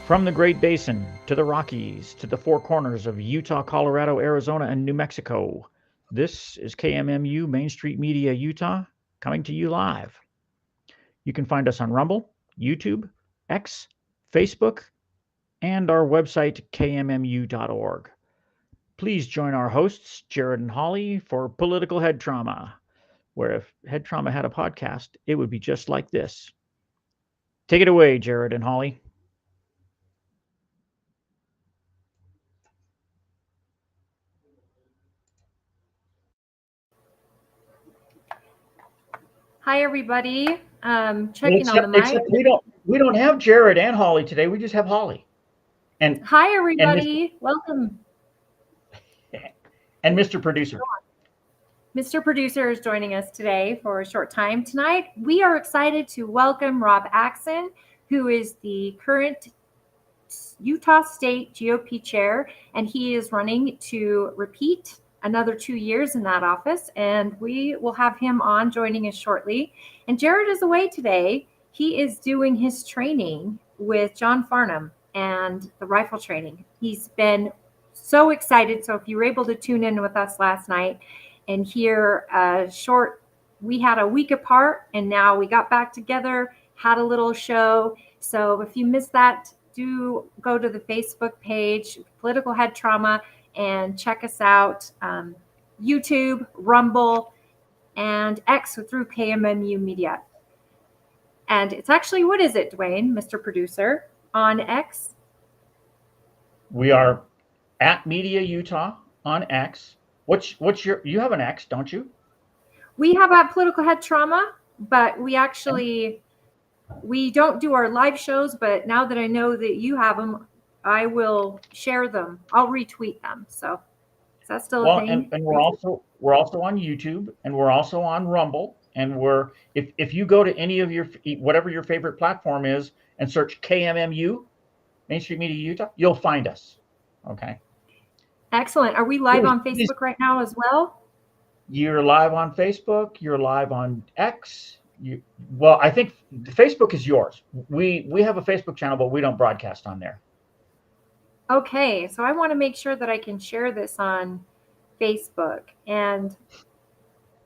From the Great Basin to the Rockies to the four corners of Utah, Colorado, Arizona, and New Mexico, this is KMMU Main Street Media Utah coming to you live. You can find us on Rumble, YouTube, X, Facebook, and our website, kmmu.org. Please join our hosts, Jared and Holly, for Political Head Trauma, where if Head Trauma had a podcast, it would be just like this. Take it away, Jared and Holly. Hi, everybody. Checking on the mic. Except we don't have Jared and Holly today. We just have Holly. And hi, everybody. Welcome. And Mr. Producer. Mr. Producer is joining us today for a short time tonight. We are excited to welcome Rob Axson, who is the current Utah State GOP chair, and he is running to repeat another 2 years in that office, and we will have him on joining us shortly. And Jared is away today. He is doing his training with John Farnham and the rifle training. He's been so excited. So if you were able to tune in with us last night and hear a short, we had a week apart and now we got back together, had a little show. So if you missed that, do go to the Facebook page, Political Head Trauma, and check us out. YouTube, Rumble, and X through KMMU Media. And it's actually, what is it, Dwayne, Mr. Producer, on X? We are at Media Utah on X. What's your, you have an X, don't you? We have a Political Head Trauma, but we actually, we don't do our live shows, but now that I know that you have them, I will share them. I'll retweet them. So is that still a thing? And we're also on YouTube, and we're also on Rumble, and we're if you go to any of your whatever your favorite platform is and search KMMU, Main Street Media Utah, you'll find us. Okay. Excellent. Are we live on Facebook right now as well? You're live on Facebook. You're live on X. Well, I think Facebook is yours. We have a Facebook channel, but we don't broadcast on there. Okay, so I want to make sure that I can share this on Facebook, and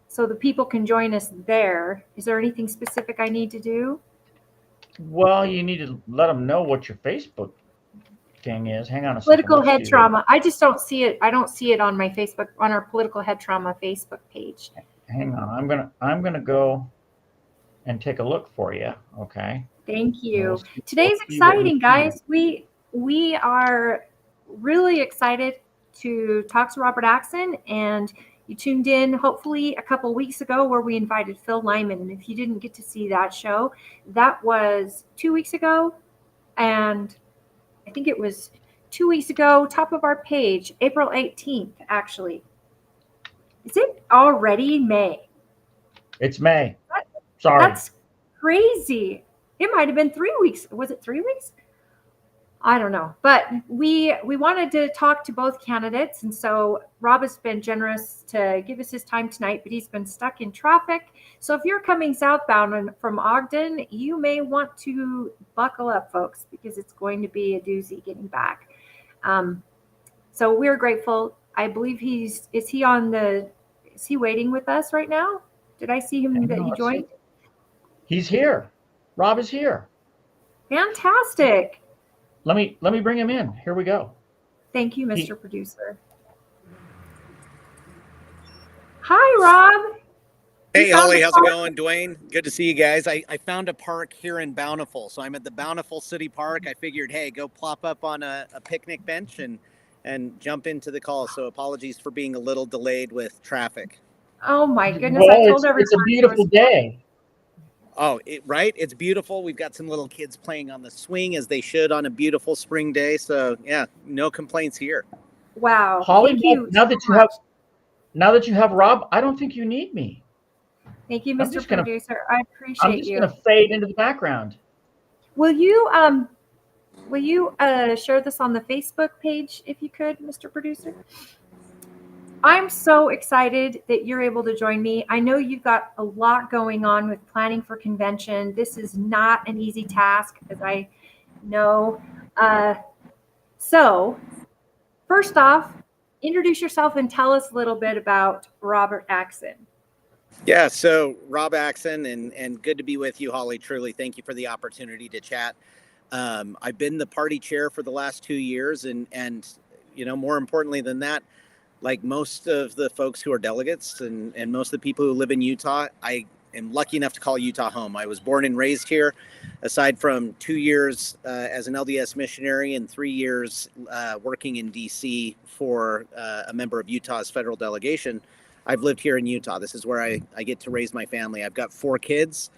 so the people can join us there. Is there anything specific I need to do? Well, you need to let them know what your Facebook thing is. Hang on a second. Political Head Trauma. I just don't see it. I don't see it on my Facebook, on our Political Head Trauma Facebook page. Hang on. I'm gonna go and take a look for you. Okay. Thank you. Today's exciting, guys. We are really excited to talk to Robert Axson, and you tuned in hopefully a couple weeks ago where we invited Phil Lyman. And if you didn't get to see that show, that was 2 weeks ago. And I think it was 2 weeks ago, top of our page, April 18th, actually. Is it already May? It's May. Sorry. That's crazy. It might have been 3 weeks. Was it 3 weeks? I don't know, but we wanted to talk to both candidates, and so Rob has been generous to give us his time tonight, but he's been stuck in traffic. So if you're coming southbound from Ogden, you may want to buckle up, folks, because it's going to be a doozy getting back. So we're grateful. I believe is he waiting with us right now? Did I see him that he joined? He's here. Rob is here. Fantastic. Let me bring him in. Here we go. Thank you, Mr. Producer. Hi, Rob. Hey, Holly. How's it going? Dwayne, good to see you guys. I found a park here in Bountiful. So I'm at the Bountiful City Park. I figured, hey, go plop up on a picnic bench and jump into the call. So apologies for being a little delayed with traffic. Oh, my goodness. Well, I told everyone it's a beautiful day. Oh, right? It's beautiful. We've got some little kids playing on the swing as they should on a beautiful spring day. So, yeah, no complaints here. Wow. Holly, now that you have Rob, I don't think you need me. Thank you, Mr. Producer. I appreciate you. I'm just going to fade into the background. Will you share this on the Facebook page if you could, Mr. Producer? I'm so excited that you're able to join me. I know you've got a lot going on with planning for convention. This is not an easy task, as I know. So first off, introduce yourself and tell us a little bit about Robert Axson. Yeah, so Rob Axson, and good to be with you, Holly. Truly, thank you for the opportunity to chat. I've been the party chair for the last 2 years, and more importantly than that, like most of the folks who are delegates and most of the people who live in Utah, I am lucky enough to call Utah home. I was born and raised here, aside from 2 years as an LDS missionary and 3 years working in DC for a member of Utah's federal delegation. I've lived here in Utah. This is where I get to raise my family. I've got 4 kids.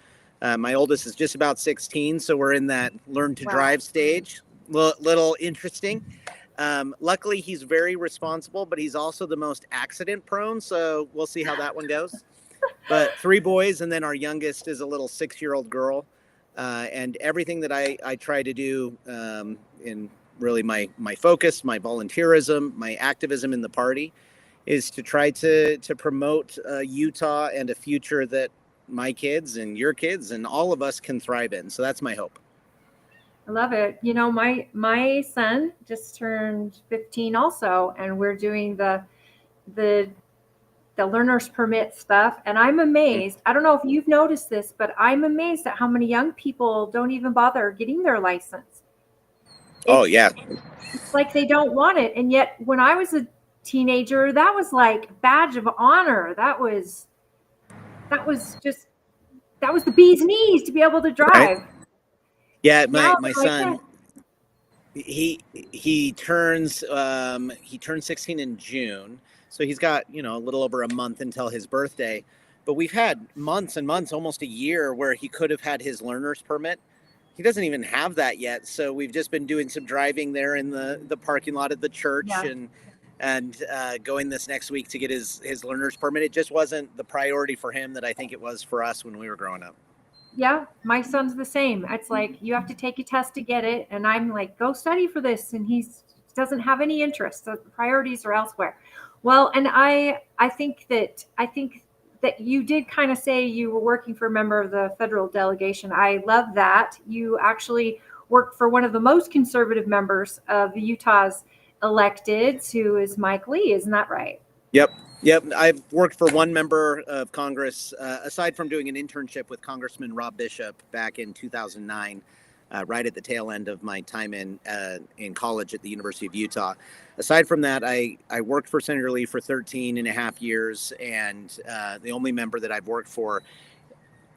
My oldest is just about 16, so we're in that learn to drive stage. Little interesting. Luckily, he's very responsible, but he's also the most accident prone. So we'll see how that one goes. But 3 boys, and then our youngest is a little 6-year-old girl. And everything that I try to do in really my focus, my volunteerism, my activism in the party is to try to promote Utah and a future that my kids and your kids and all of us can thrive in. So that's my hope. I love it. My son just turned 15 also, and we're doing the learner's permit stuff. And I'm amazed. I don't know if you've noticed this, but I'm amazed at how many young people don't even bother getting their license. It's like they don't want it. And yet when I was a teenager, that was like badge of honor. That was the bee's knees to be able to drive. Right? Yeah, my son, he turns 16 in June, so he's got a little over a month until his birthday. But we've had months and months, almost a year, where he could have had his learner's permit. He doesn't even have that yet, so we've just been doing some driving there in the parking lot of the church, and going this next week to get his learner's permit. It just wasn't the priority for him that I think it was for us when we were growing up. Yeah, my son's the same. It's like you have to take a test to get it, and I'm like, go study for this, and he doesn't have any interest. So the priorities are elsewhere. Well, and I think that you did kind of say you were working for a member of the federal delegation. I love that. You actually worked for one of the most conservative members of Utah's electeds, who is Mike Lee. Isn't that right? Yep. I've worked for one member of Congress, aside from doing an internship with Congressman Rob Bishop back in 2009, right at the tail end of my time in college at the University of Utah. Aside from that, I worked for Senator Lee for 13 and a half years, and the only member that I've worked for.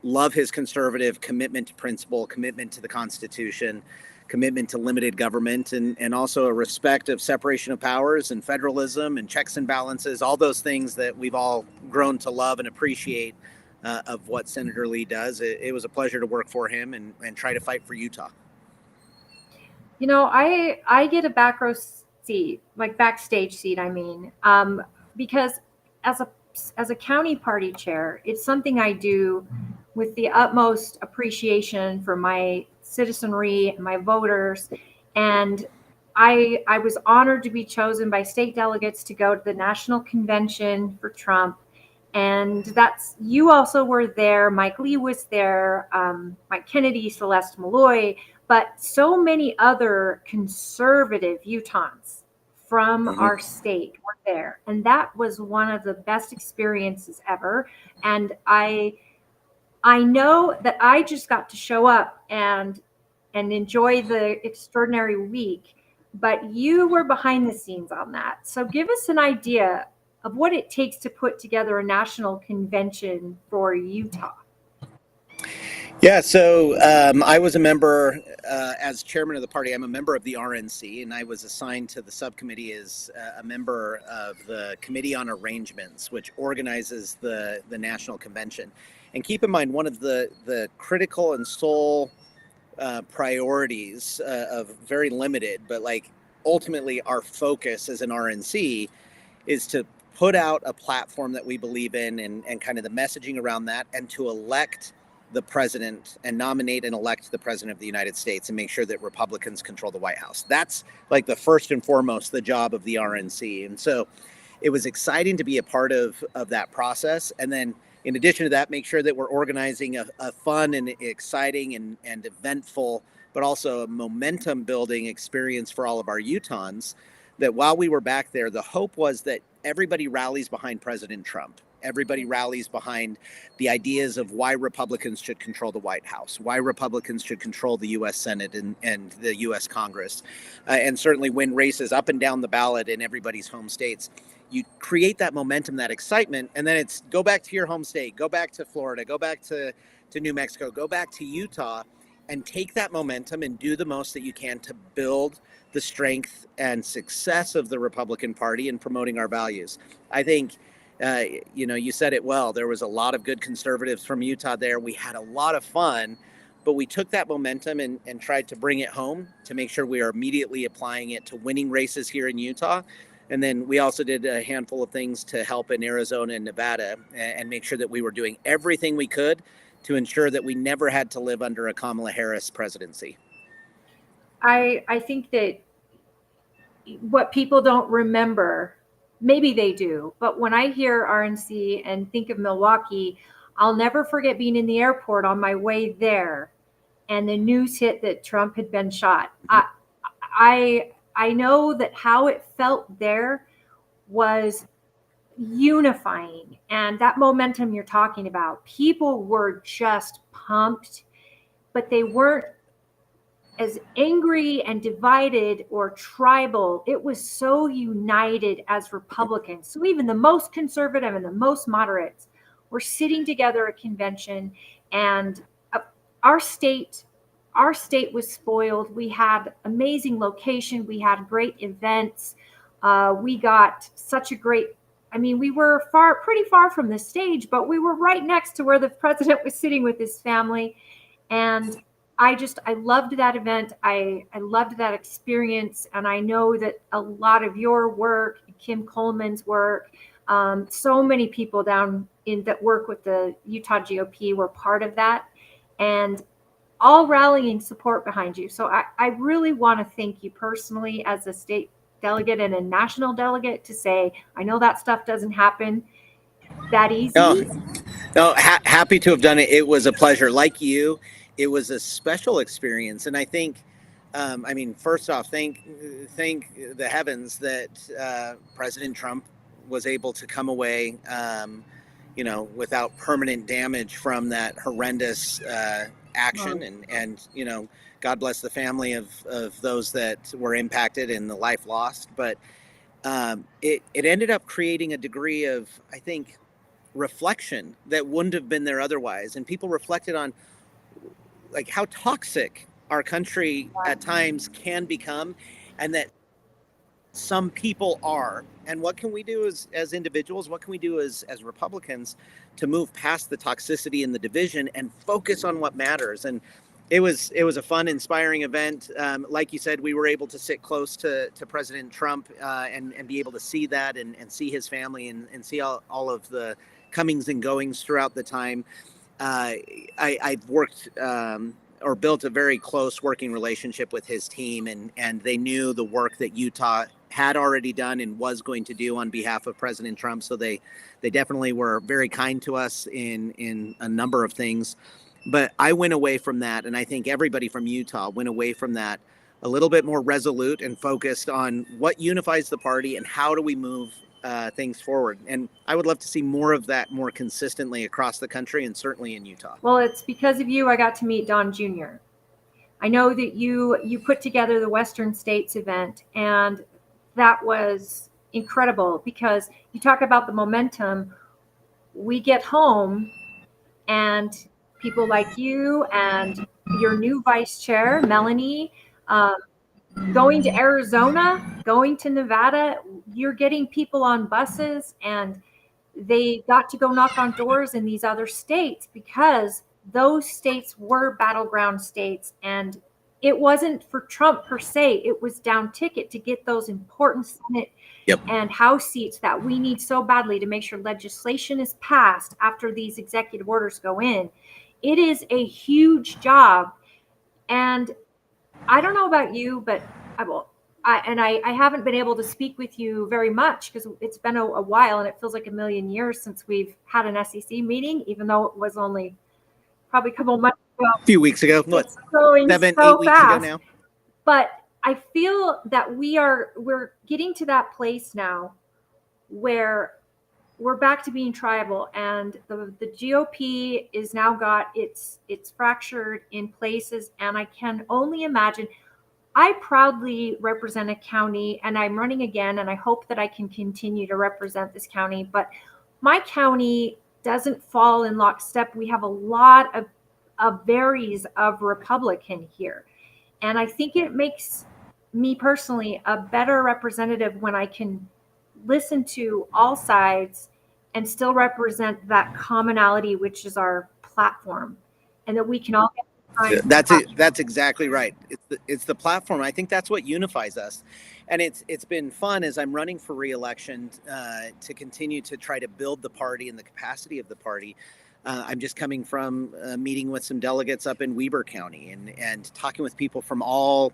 Love his conservative commitment to principle, commitment to the Constitution, commitment to limited government, and also a respect of separation of powers and federalism and checks and balances, all those things that we've all grown to love and appreciate of what Senator Lee does. It was a pleasure to work for him and try to fight for Utah. I get a back row seat, like backstage seat, because as a county party chair, it's something I do with the utmost appreciation for my citizenry and my voters. And I was honored to be chosen by state delegates to go to the national convention for Trump. And you also were there. Mike Lee was there, Mike Kennedy, Celeste Malloy, but so many other conservative Utahns from our state were there. And that was one of the best experiences ever. And I know that I just got to show up and enjoy the extraordinary week, but you were behind the scenes on that. So give us an idea of what it takes to put together a national convention for Utah. Yeah, so I was a member, as chairman of the party, I'm a member of the RNC, and I was assigned to the subcommittee as a member of the Committee on Arrangements, which organizes the national convention. And keep in mind, one of the critical and sole priorities of very limited, but like ultimately our focus as an RNC is to put out a platform that we believe in and kind of the messaging around that, and to elect the president and nominate and elect the president of the United States and make sure that Republicans control the White House. That's like the first and foremost the job of the RNC. And so it was exciting to be a part of that process. And then in addition to that, make sure that we're organizing a fun and exciting and eventful but also a momentum building experience for all of our Utahns. That while we were back there, the hope was that everybody rallies behind President Trump. Everybody rallies behind the ideas of why Republicans should control the White House, why Republicans should control the U.S. Senate and the U.S. Congress, and certainly win races up and down the ballot in everybody's home states. You create that momentum, that excitement, and then it's go back to your home state, go back to Florida, go back to New Mexico, go back to Utah, and take that momentum and do the most that you can to build the strength and success of the Republican Party in promoting our values. I think, you said it well. There was a lot of good conservatives from Utah there. We had a lot of fun, but we took that momentum and tried to bring it home to make sure we are immediately applying it to winning races here in Utah. And then we also did a handful of things to help in Arizona and Nevada and make sure that we were doing everything we could to ensure that we never had to live under a Kamala Harris presidency. I think that what people don't remember, maybe they do, but when I hear RNC and think of Milwaukee, I'll never forget being in the airport on my way there and the news hit that Trump had been shot. I know that how it felt there was unifying, and that momentum you're talking about, people were just pumped, but they weren't as angry and divided or tribal. It was so united as Republicans. So even the most conservative and the most moderates were sitting together at convention, and our state was spoiled. We had amazing location. We had great events. We got such a great, we were pretty far from the stage, but we were right next to where the president was sitting with his family. And I loved that event. I loved that experience. And I know that a lot of your work, Kim Coleman's work, so many people down in that work with the Utah GOP were part of that, and all rallying support behind you. So I really want to thank you personally as a state delegate and a national delegate to say, I know that stuff doesn't happen that easy. No, happy to have done it. It was a pleasure. Like you, it was a special experience. And I think, first off, thank the heavens that President Trump was able to come away, without permanent damage from that horrendous action. And God bless the family of those that were impacted and the life lost. But it ended up creating a degree of, I think, reflection that wouldn't have been there otherwise. And people reflected on like how toxic our country at times can become, and that some people are. And what can we do as individuals? What can we do as Republicans to move past the toxicity and the division and focus on what matters? And it was a fun, inspiring event. Like you said, we were able to sit close to President Trump and be able to see that and see his family and see all of the comings and goings throughout the time. I've worked or built a very close working relationship with his team, and they knew the work that Utah had already done and was going to do on behalf of President Trump. So they definitely were very kind to us in a number of things. But I went away from that, and I think everybody from Utah went away from that a little bit more resolute and focused on what unifies the party and how do we move things forward. And I would love to see more of that more consistently across the country and certainly in Utah. Well, it's because of you I got to meet Don Jr. I know that you put together the Western States event, and that was incredible because you talk about the momentum. We get home and people like you and your new vice chair, Melanie, going to Arizona, going to Nevada, you're getting people on buses, and they got to go knock on doors in these other states because those states were battleground states. And it wasn't for Trump per se. It was down ticket to get those important Senate and House seats that we need so badly to make sure legislation is passed after these executive orders go in. It is a huge job. And I don't know about you, but I haven't been able to speak with you very much because it's been a while, and it feels like a million years since we've had an SEC meeting, even though it was only probably a couple months ago. A few weeks ago. What? It's going 7, so 8 weeks ago fast. now. But I feel that we're getting to that place now where we're back to being tribal, and the GOP is now got it's fractured in places, and I can only imagine. I proudly represent a county, and I'm running again, and I hope that I can continue to represent this county, but my county doesn't fall in lockstep. We have a lot of berries of Republican here, and I think it makes me personally a better representative when I can listen to all sides and still represent that commonality, which is our platform, and that we can all get behind. That's exactly right. It's the platform. I think that's what unifies us, and it's been fun as I'm running for re-election to continue to try to build the party and the capacity of the party. I'm just coming from a meeting with some delegates up in Weber County and talking with people from all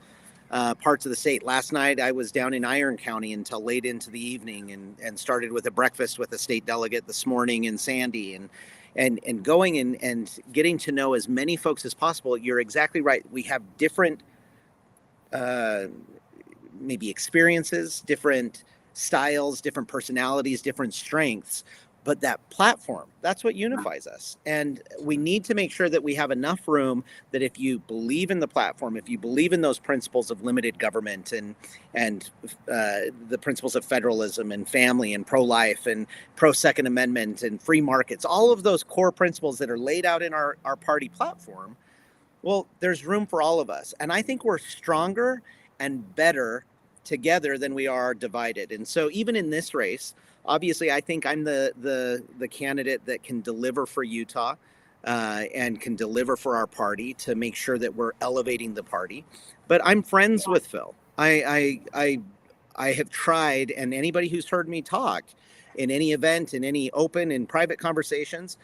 parts of the state. Last night I was down in Iron County until late into the evening and started with a breakfast with a state delegate this morning in Sandy and going and getting to know as many folks as possible. You're exactly right. We have different maybe experiences, different styles, different personalities, different strengths, but that platform, that's what unifies us. And we need to make sure that we have enough room that if you believe in the platform, if you believe in those principles of limited government and the principles of federalism and family and pro-life and pro-Second Amendment and free markets, all of those core principles that are laid out in our party platform, well, there's room for all of us. And I think we're stronger and better together than we are divided. And so even in this race, obviously, I think I'm the candidate that can deliver for Utah and can deliver for our party to make sure that we're elevating the party. But I'm friends with Phil. I have tried, and anybody who's heard me talk in any event, in any open and private conversations,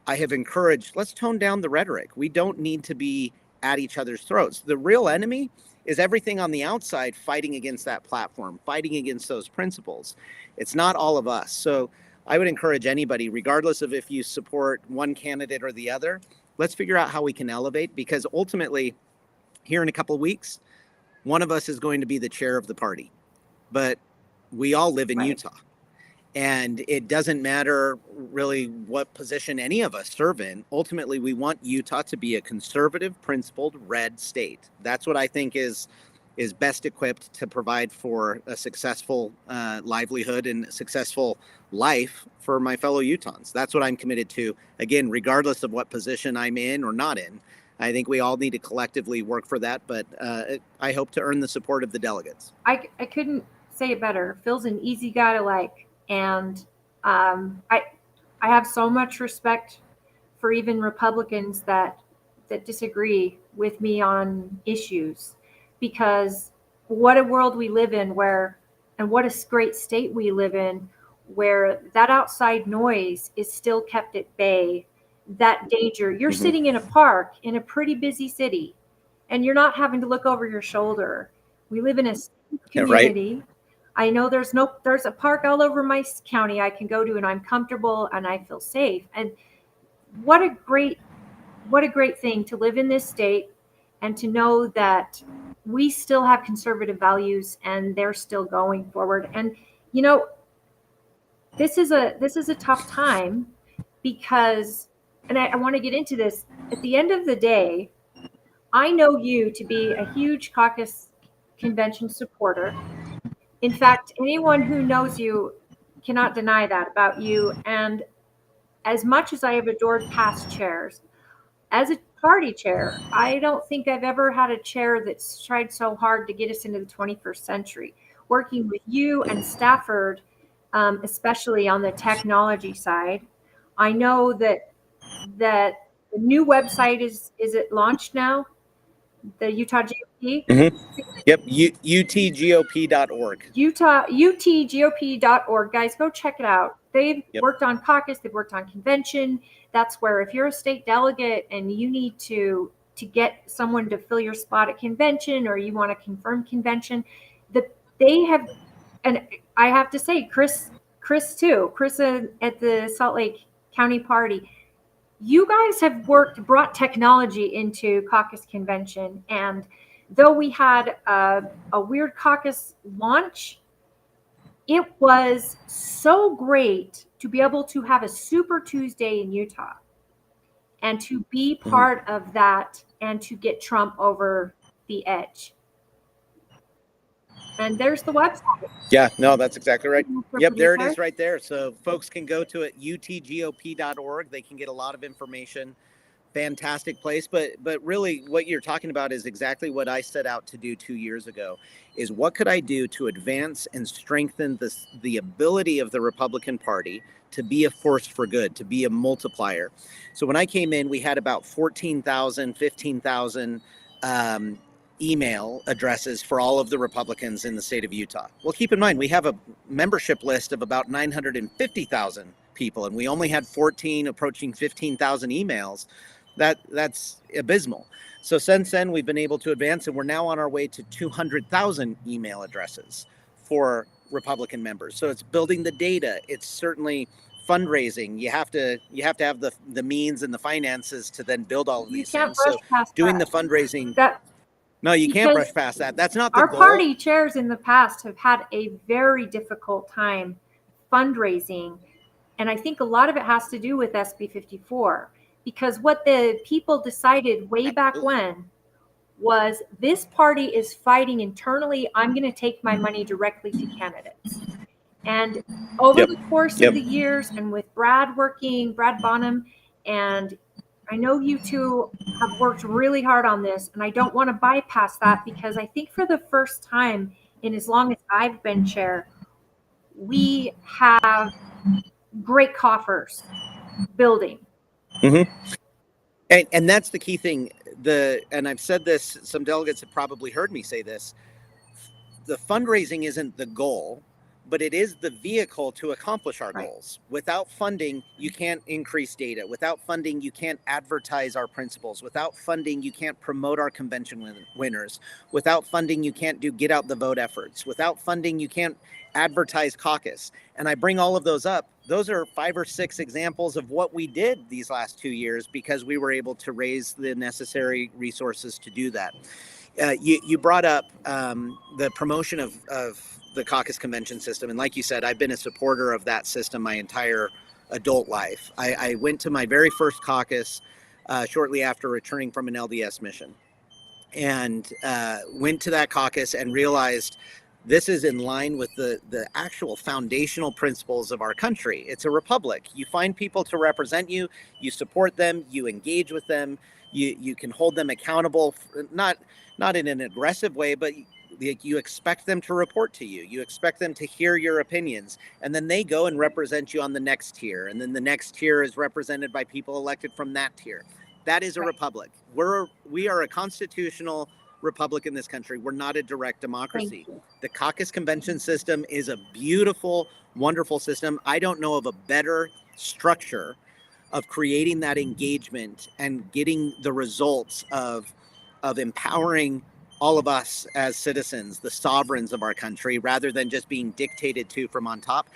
I have encouraged, let's tone down the rhetoric. We don't need to be at each other's throats. The real enemy is everything on the outside fighting against that platform, fighting against those principles. It's not all of us. So I would encourage anybody, regardless of if you support one candidate or the other, let's figure out how we can elevate, because ultimately, here in a couple of weeks, one of us is going to be the chair of the party. But we all live in Utah. And it doesn't matter really what position any of us serve in. Ultimately, we want Utah to be a conservative, principled, red state. That's what I think is best equipped to provide for a successful livelihood and a successful life for my fellow Utahns. That's what I'm committed to. Again, regardless of what position I'm in or not in, I think we all need to collectively work for that. But I hope to earn the support of the delegates. I couldn't say it better. Phil's an easy guy to like. And I have so much respect for even Republicans that disagree with me on issues, because what a world we live in and what a great state we live in, where that outside noise is still kept at bay, that danger. You're sitting in a park in a pretty busy city, and you're not having to look over your shoulder. We live in a community. Yeah, right. I know there's a park all over my county I can go to, and I'm comfortable and I feel safe. And what a great thing to live in this state and to know that we still have conservative values and they're still going forward. And this is a tough time, because, and I want to get into this, at the end of the day, I know you to be a huge caucus convention supporter. In fact, anyone who knows you cannot deny that about you. And as much as I have adored past chairs, as a party chair, I don't think I've ever had a chair that's tried so hard to get us into the 21st century. Working with you and Stafford, especially on the technology side, I know that the new website is it launched now? The Utah GOP? Yep, utgop.org. utgop.org. Guys, go check it out. They've worked on caucus, they've worked on convention. That's where, if you're a state delegate and you need to get someone to fill your spot at convention, or you want to confirm convention, that they have, and I have to say, Chris at the Salt Lake County Party, you guys have brought technology into caucus convention. And though we had a weird caucus launch, it was so great to be able to have a Super Tuesday in Utah and to be part of that and to get Trump over the edge. And there's the website. Yeah, no, that's exactly right. Yep, there it Producer. is right there. So folks can go to it, utgop.org. They can get a lot of information. Fantastic place. But really what you're talking about is exactly what I set out to do 2 years ago, is what could I do to advance and strengthen the ability of the Republican Party to be a force for good, to be a multiplier. So when I came in, we had about 14,000, 15,000 email addresses for all of the Republicans in the state of Utah. Well, keep in mind, we have a membership list of about 950,000 people, and we only had 14, approaching 15,000 emails. That's abysmal. So since then, we've been able to advance, and we're now on our way to 200,000 email addresses for Republican members. So it's building the data. It's certainly fundraising. You have to have the means and the finances to then build all of these things. So doing the fundraising. No, you can't brush past that. That's not the our goal. party chairs in the past have had a very difficult time fundraising. And I think a lot of it has to do with SB 54, because what the people decided way back when was this party is fighting internally. I'm going to take my money directly to candidates. And over the course of the years, and with Brad Bonham, and I know you two have worked really hard on this, and I don't want to bypass that, because I think for the first time in as long as I've been chair, we have great coffers building. Mm-hmm. And that's the key thing. And I've said this, some delegates have probably heard me say this, the fundraising isn't the goal, but it is the vehicle to accomplish our goals. Without funding, you can't increase data. Without funding, you can't advertise our principles. Without funding, you can't promote our convention winners. Without funding, you can't do get out the vote efforts. Without funding, you can't advertise caucus. And I bring all of those up. Those are 5 or 6 examples of what we did these last 2 years because we were able to raise the necessary resources to do that. You brought up the promotion of the caucus convention system. And like you said, I've been a supporter of that system my entire adult life. I went to my very first caucus shortly after returning from an LDS mission, and went to that caucus and realized this is in line with the actual foundational principles of our country. It's a republic. You find people to represent you, you support them, you engage with them, you can hold them accountable, not in an aggressive way, but you expect them to report to you. You expect them to hear your opinions, and then they go and represent you on the next tier, and then the next tier is represented by people elected from that tier. That is a republic. We are a constitutional republic in this country. We're not a direct democracy. The caucus convention system is a beautiful, wonderful system. I don't know of a better structure of creating that engagement and getting the results of empowering all of us as citizens, the sovereigns of our country, rather than just being dictated to from on top.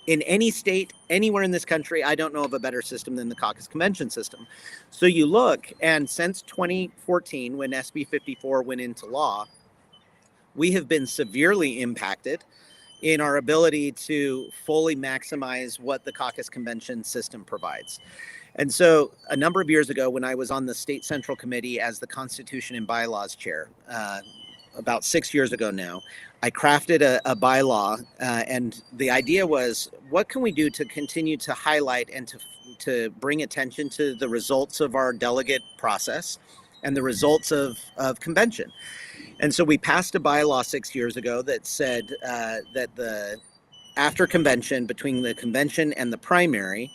In any state, anywhere in this country, I don't know of a better system than the caucus convention system. So you look, and since 2014, when SB 54 went into law, we have been severely impacted in our ability to fully maximize what the caucus convention system provides. And so a number of years ago, when I was on the State Central Committee as the Constitution and Bylaws Chair, about 6 years ago now, I crafted a bylaw, and the idea was, what can we do to continue to highlight and to bring attention to the results of our delegate process and the results of convention? And so we passed a bylaw 6 years ago that said that after convention, between the convention and the primary,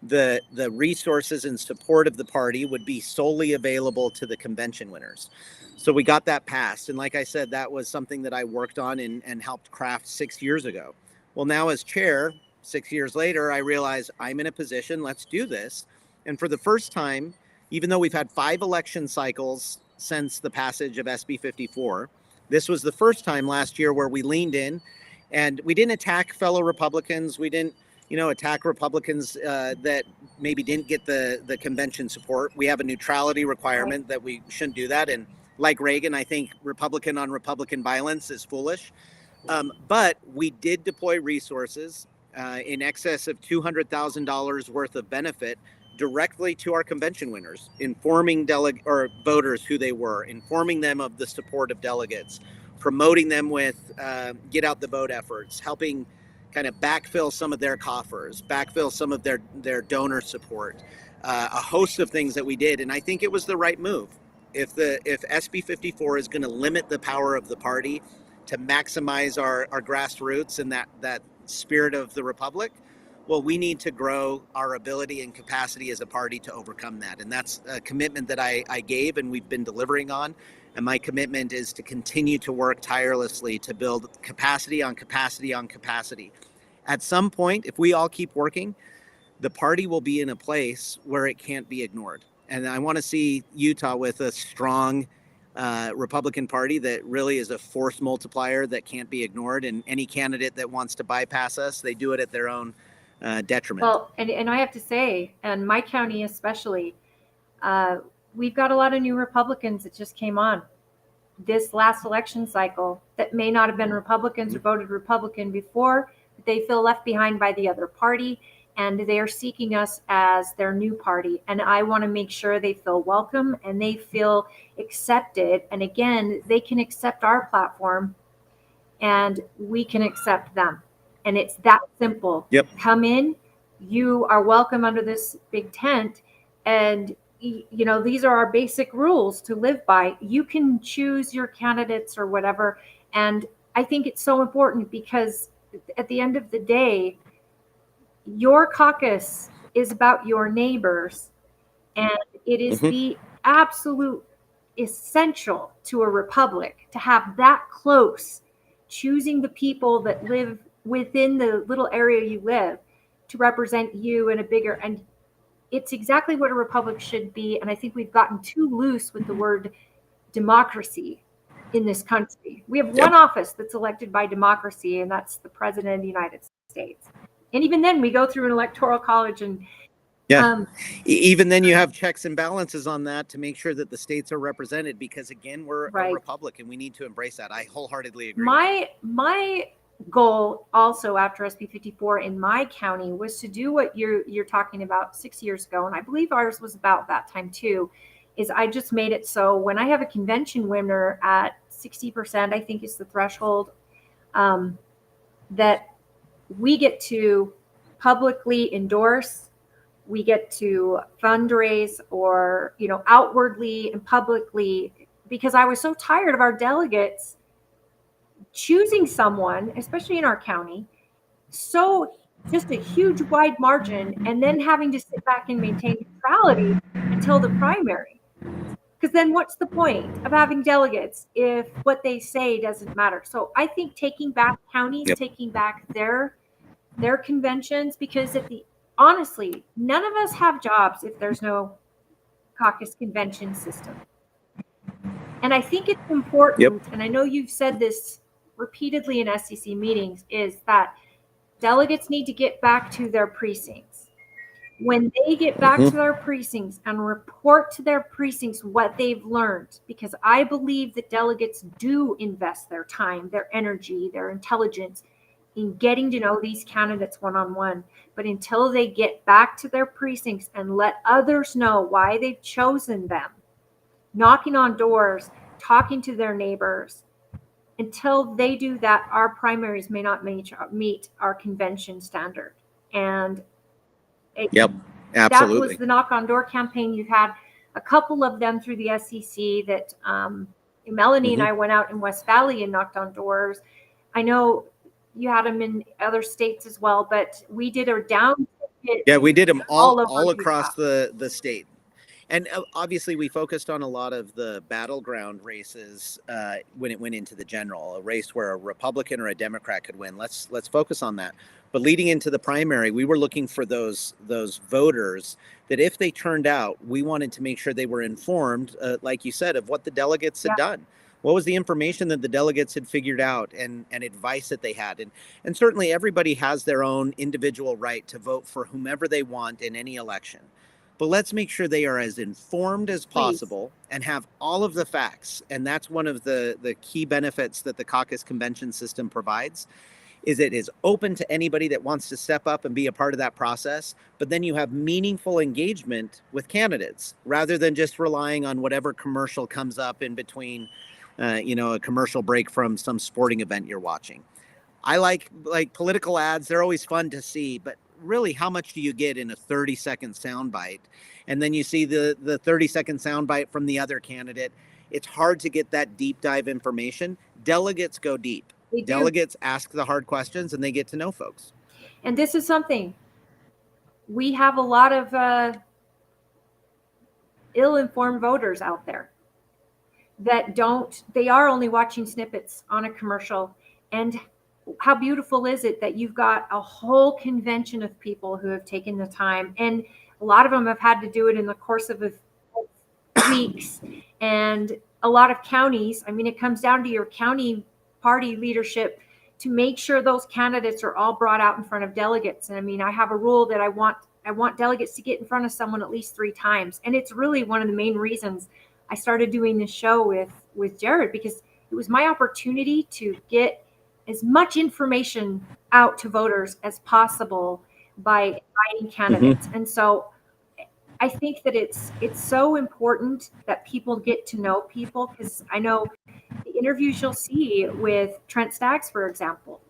the resources and support of the party would be solely available to the convention winners. So we got that passed. And like I said, that was something that I worked on and helped craft 6 years ago. Well, now as chair, 6 years later, I realize I'm in a position, let's do this. And for the first time, even though we've had 5 election cycles since the passage of SB 54, this was the first time last year where we leaned in and we didn't attack fellow Republicans. We didn't attack Republicans that maybe didn't get the convention support. We have a neutrality requirement that we shouldn't do that. And like Reagan, I think Republican on Republican violence is foolish. But we did deploy resources in excess of $200,000 worth of benefit directly to our convention winners, informing voters who they were, informing them of the support of delegates, promoting them with get out the vote efforts, helping kind of backfill some of their coffers, backfill some of their donor support, a host of things that we did. And I think it was the right move. If SB 54 is going to limit the power of the party to maximize our grassroots and that spirit of the republic, well, we need to grow our ability and capacity as a party to overcome that. And that's a commitment that I gave and we've been delivering on. And my commitment is to continue to work tirelessly to build capacity on capacity on capacity. At some point, if we all keep working, the party will be in a place where it can't be ignored. And I want to see Utah with a strong Republican Party that really is a force multiplier that can't be ignored. And any candidate that wants to bypass us, they do it at their own detriment. Well, and I have to say, and my county especially, we've got a lot of new Republicans that just came on this last election cycle that may not have been Republicans or voted Republican before, but they feel left behind by the other party, and they are seeking us as their new party. And I want to make sure they feel welcome and they feel accepted. And again, they can accept our platform and we can accept them. And it's that simple. Yep. Come in, you are welcome under this big tent. And, these are our basic rules to live by. You can choose your candidates or whatever. And I think it's so important because at the end of the day, your caucus is about your neighbors. And it is the absolute essential to a republic to have that close, choosing the people that live within the little area you live to represent you in a bigger, and it's exactly what a republic should be. And I think we've gotten too loose with the word democracy in this country. We have one office that's elected by democracy, and that's the president of the United States. And even then we go through an electoral college and even then you have checks and balances on that to make sure that the states are represented, because again, we're a republic and we need to embrace that. I wholeheartedly agree. My goal also after SB 54 in my county was to do what you're talking about 6 years ago, and I believe ours was about that time too, is I just made it so when I have a convention winner at 60%, I think is the threshold, that we get to publicly endorse, we get to fundraise or, outwardly and publicly, because I was so tired of our delegates choosing someone, especially in our county, so just a huge wide margin, and then having to sit back and maintain neutrality until the primary. Because then what's the point of having delegates if what they say doesn't matter? So I think taking back counties, taking back their conventions, because honestly, none of us have jobs if there's no caucus convention system. And I think it's important, and I know you've said this repeatedly in SEC meetings, is that delegates need to get back to their precincts. When they get back to their precincts and report to their precincts what they've learned, because I believe that delegates do invest their time, their energy, their intelligence in getting to know these candidates one-on-one. But until they get back to their precincts and let others know why they've chosen them, knocking on doors, talking to their neighbors, until they do that, our primaries may not meet our convention standard. And absolutely. That was the knock on door campaign. You had a couple of them through the SEC that Melanie and I went out in West Valley and knocked on doors. I know you had them in other states as well, but we did a down. We did them all across the state. And obviously, we focused on a lot of the battleground races when it went into the general, a race where a Republican or a Democrat could win. Let's focus on that. But leading into the primary, we were looking for those voters that if they turned out, we wanted to make sure they were informed, like you said, of what the delegates had done. What was the information that the delegates had figured out and advice that they had? And certainly everybody has their own individual right to vote for whomever they want in any election. But let's make sure they are as informed as possible and have all of the facts. And that's one of the key benefits that the caucus convention system provides, is it is open to anybody that wants to step up and be a part of that process. But then you have meaningful engagement with candidates rather than just relying on whatever commercial comes up in between, a commercial break from some sporting event you're watching. I like political ads. They're always fun to see, but really, how much do you get in a 30-second soundbite? And then you see the 30-second soundbite from the other candidate. It's hard to get that deep dive information. Delegates go deep. Delegates ask the hard questions and they get to know folks. And this is something we have a lot of ill-informed voters out there that they are only watching snippets on a commercial. And how beautiful is it that you've got a whole convention of people who have taken the time, and a lot of them have had to do it in the course of weeks. And a lot of counties, I mean, it comes down to your county party leadership to make sure those candidates are all brought out in front of delegates. And I mean, I have a rule that I want delegates to get in front of someone at least 3 times. And it's really one of the main reasons I started doing this show with Jared, because it was my opportunity to get as much information out to voters as possible by inviting candidates. Mm-hmm. And so I think that it's so important that people get to know people, because I know the interviews you'll see with Trent Staggs, for example,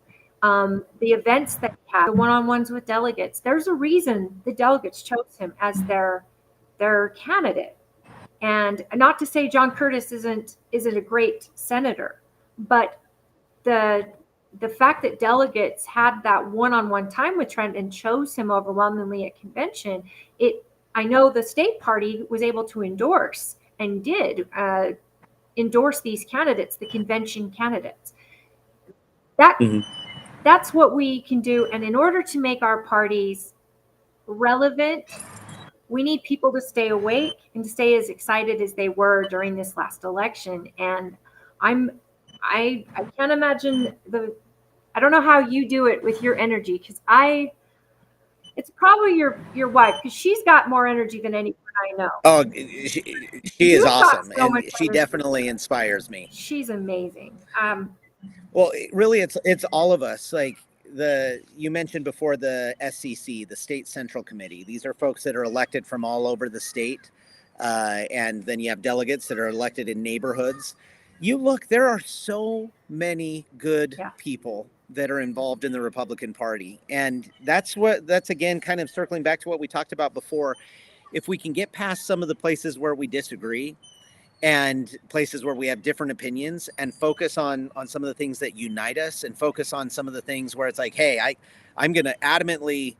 the events that he had, the one-on-ones with delegates, there's a reason the delegates chose him as their candidate. And not to say John Curtis isn't a great senator, but the fact that delegates had that one-on-one time with Trent and chose him overwhelmingly at convention, I know the state party was able to endorse and did endorse these candidates, the convention candidates. That's what we can do. And in order to make our parties relevant, we need people to stay awake and to stay as excited as they were during this last election. And I can't imagine I don't know how you do it with your energy, because it's probably your wife, because she's got more energy than anyone I know. Oh, she is awesome, and she definitely inspires me. She's amazing. Well, really, it's all of us. Like you mentioned before, the SCC, the State Central Committee. These are folks that are elected from all over the state, and then you have delegates that are elected in neighborhoods. You look, there are so many good people that are involved in the Republican Party. And that's again, kind of circling back to what we talked about before. If we can get past some of the places where we disagree and places where we have different opinions, and focus on some of the things that unite us, and focus on some of the things where it's like, hey, I'm going to adamantly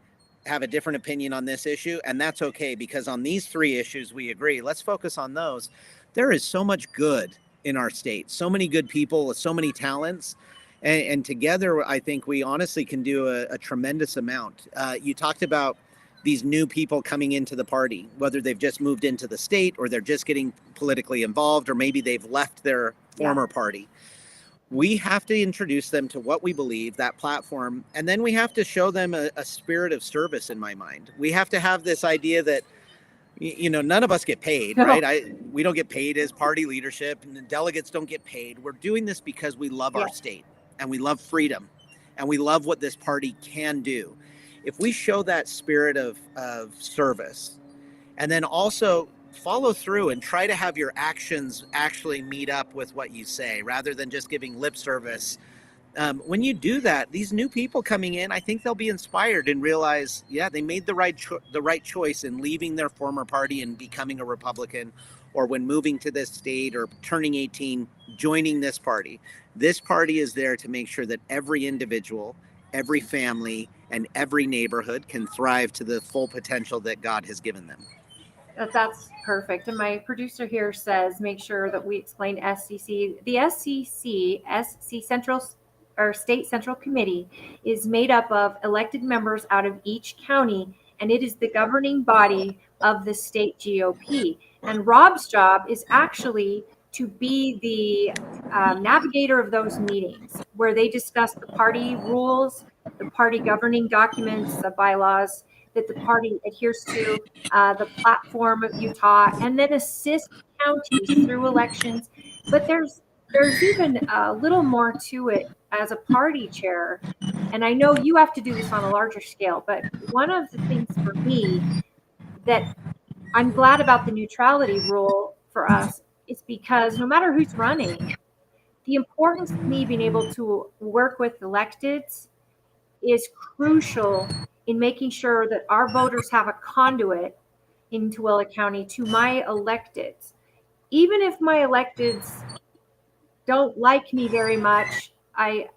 have a different opinion on this issue. And that's okay, because on these 3 issues we agree. Let's focus on those. There is so much good in our state, so many good people with so many talents. And together, I think we honestly can do a tremendous amount. You talked about these new people coming into the party, whether they've just moved into the state or they're just getting politically involved, or maybe they've left their former party. We have to introduce them to what we believe, that platform, and then we have to show them a spirit of service, in my mind. We have to have this idea that, none of us get paid, right? We don't get paid as party leadership, and the delegates don't get paid. We're doing this because we love our state, and we love freedom, and we love what this party can do. If we show that spirit of service, and then also follow through and try to have your actions actually meet up with what you say, rather than just giving lip service. When you do that, these new people coming in, I think they'll be inspired and realize, they made the right choice in leaving their former party and becoming a Republican, or when moving to this state or turning 18, joining this party. This party is there to make sure that every individual, every family, and every neighborhood can thrive to the full potential that God has given them. That's perfect. And my producer here says, make sure that we explain SCC. The SC Central or State Central Committee is made up of elected members out of each county, and it is the governing body of the state GOP. And Rob's job is actually to be the navigator of those meetings where they discuss the party rules, the party governing documents, the bylaws that the party adheres to, the platform of Utah, and then assist counties through elections. But there's even a little more to it as a party chair. And I know you have to do this on a larger scale, but one of the things for me that I'm glad about the neutrality rule for us is because no matter who's running, the importance of me being able to work with electeds is crucial in making sure that our voters have a conduit in Tooele County to my electeds. Even if my electeds don't like me very much,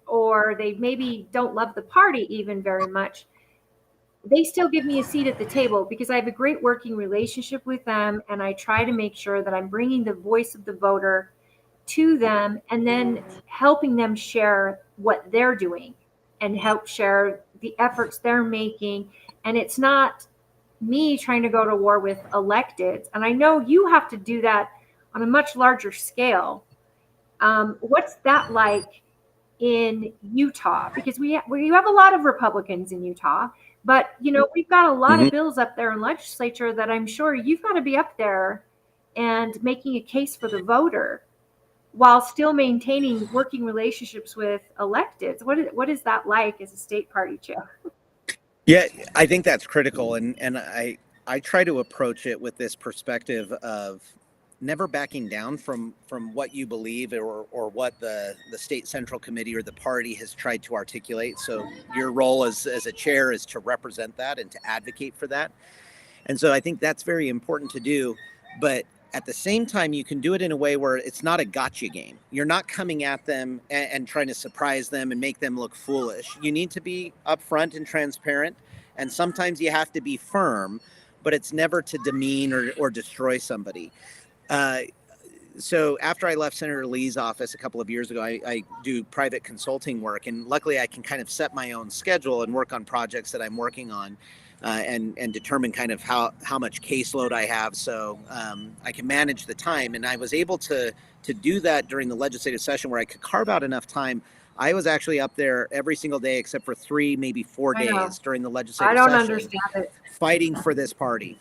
or they maybe don't love the party even very much, they still give me a seat at the table because I have a great working relationship with them, and I try to make sure that I'm bringing the voice of the voter to them and then helping them share what they're doing and help share the efforts they're making. And it's not me trying to go to war with electeds. And I know you have to do that on a much larger scale. What's that like in Utah? Because we have a lot of Republicans in Utah, but we've got a lot of bills up there in legislature that I'm sure you've got to be up there and making a case for the voter while still maintaining working relationships with electeds. What is that like as a state party chair? Yeah, I think that's critical, and I try to approach it with this perspective of never backing down from what you believe or what the state central committee or the party has tried to articulate. So your role as a chair is to represent that and to advocate for that. And so I think that's very important to do. But at the same time, you can do it in a way where it's not a gotcha game. You're not coming at them and trying to surprise them and make them look foolish. You need to be upfront and transparent. And sometimes you have to be firm, but it's never to demean or destroy somebody. So after I left Senator Lee's office a couple of years ago, I do private consulting work, and luckily I can kind of set my own schedule and work on projects that I'm working on, and determine kind of how much caseload I have, so I can manage the time. And I was able to do that during the legislative session where I could carve out enough time. I was actually up there every single day except for 3, maybe 4 days during the legislative session. I don't understand it. Fighting for this party.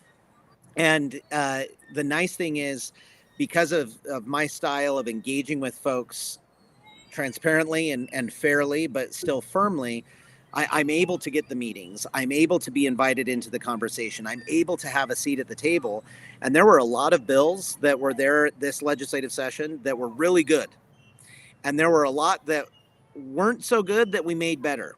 And the nice thing is, because of my style of engaging with folks transparently and fairly, but still firmly, I'm able to get the meetings. I'm able to be invited into the conversation. I'm able to have a seat at the table. And there were a lot of bills that were there this legislative session that were really good. And there were a lot that weren't so good that we made better.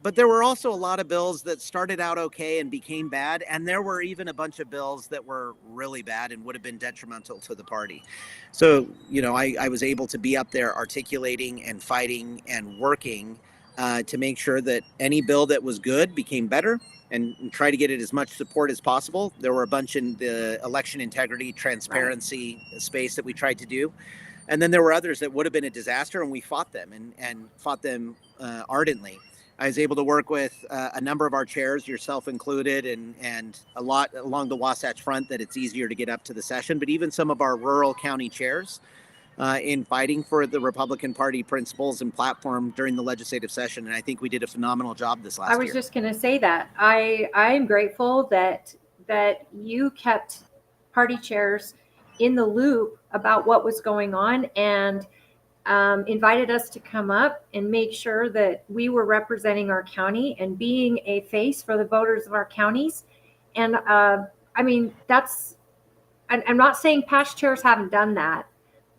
But there were also a lot of bills that started out okay and became bad. And there were even a bunch of bills that were really bad and would have been detrimental to the party. So, I was able to be up there articulating and fighting and working to make sure that any bill that was good became better and try to get it as much support as possible. There were a bunch in the election integrity, transparency space that we tried to do. And then there were others that would have been a disaster, and we fought them and fought them ardently. I was able to work with a number of our chairs, yourself included, and a lot along the Wasatch Front that it's easier to get up to the session, but even some of our rural county chairs in fighting for the Republican Party principles and platform during the legislative session. And I think we did a phenomenal job this last year. I was just going to say that. I'm grateful that you kept party chairs in the loop about what was going on and invited us to come up and make sure that we were representing our county and being a face for the voters of our counties. And I'm not saying past chairs haven't done that,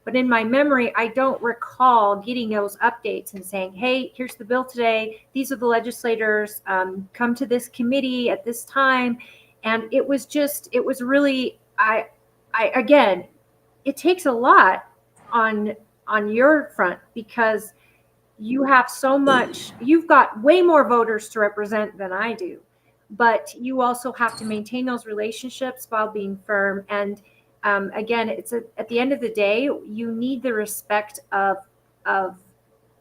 but in my memory, I don't recall getting those updates and saying, hey, here's the bill today. These are the legislators, come to this committee at this time. And it was really, again, it takes a lot on your front because you have so much, you've got way more voters to represent than I do, but you also have to maintain those relationships while being firm. And again, at the end of the day, you need the respect of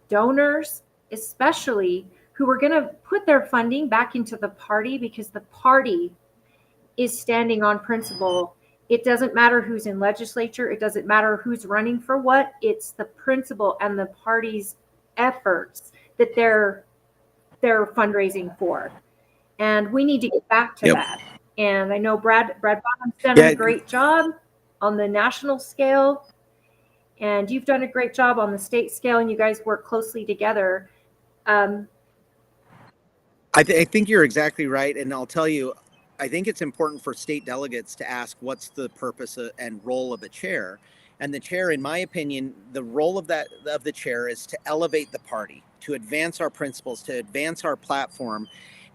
donors, especially who are going to put their funding back into the party because the party is standing on principle it doesn't matter who's in legislature. It doesn't matter who's running for what. It's the principle and the party's efforts that they're fundraising for. And we need to get back to that. And I know Brad Bottom's done a great job on the national scale, and you've done a great job on the state scale, and you guys work closely together. I think you're exactly right. And I'll tell you, I think it's important for state delegates to ask what's the purpose and role of a chair. And the chair, in my opinion, the role of the chair is to elevate the party, to advance our principles, to advance our platform.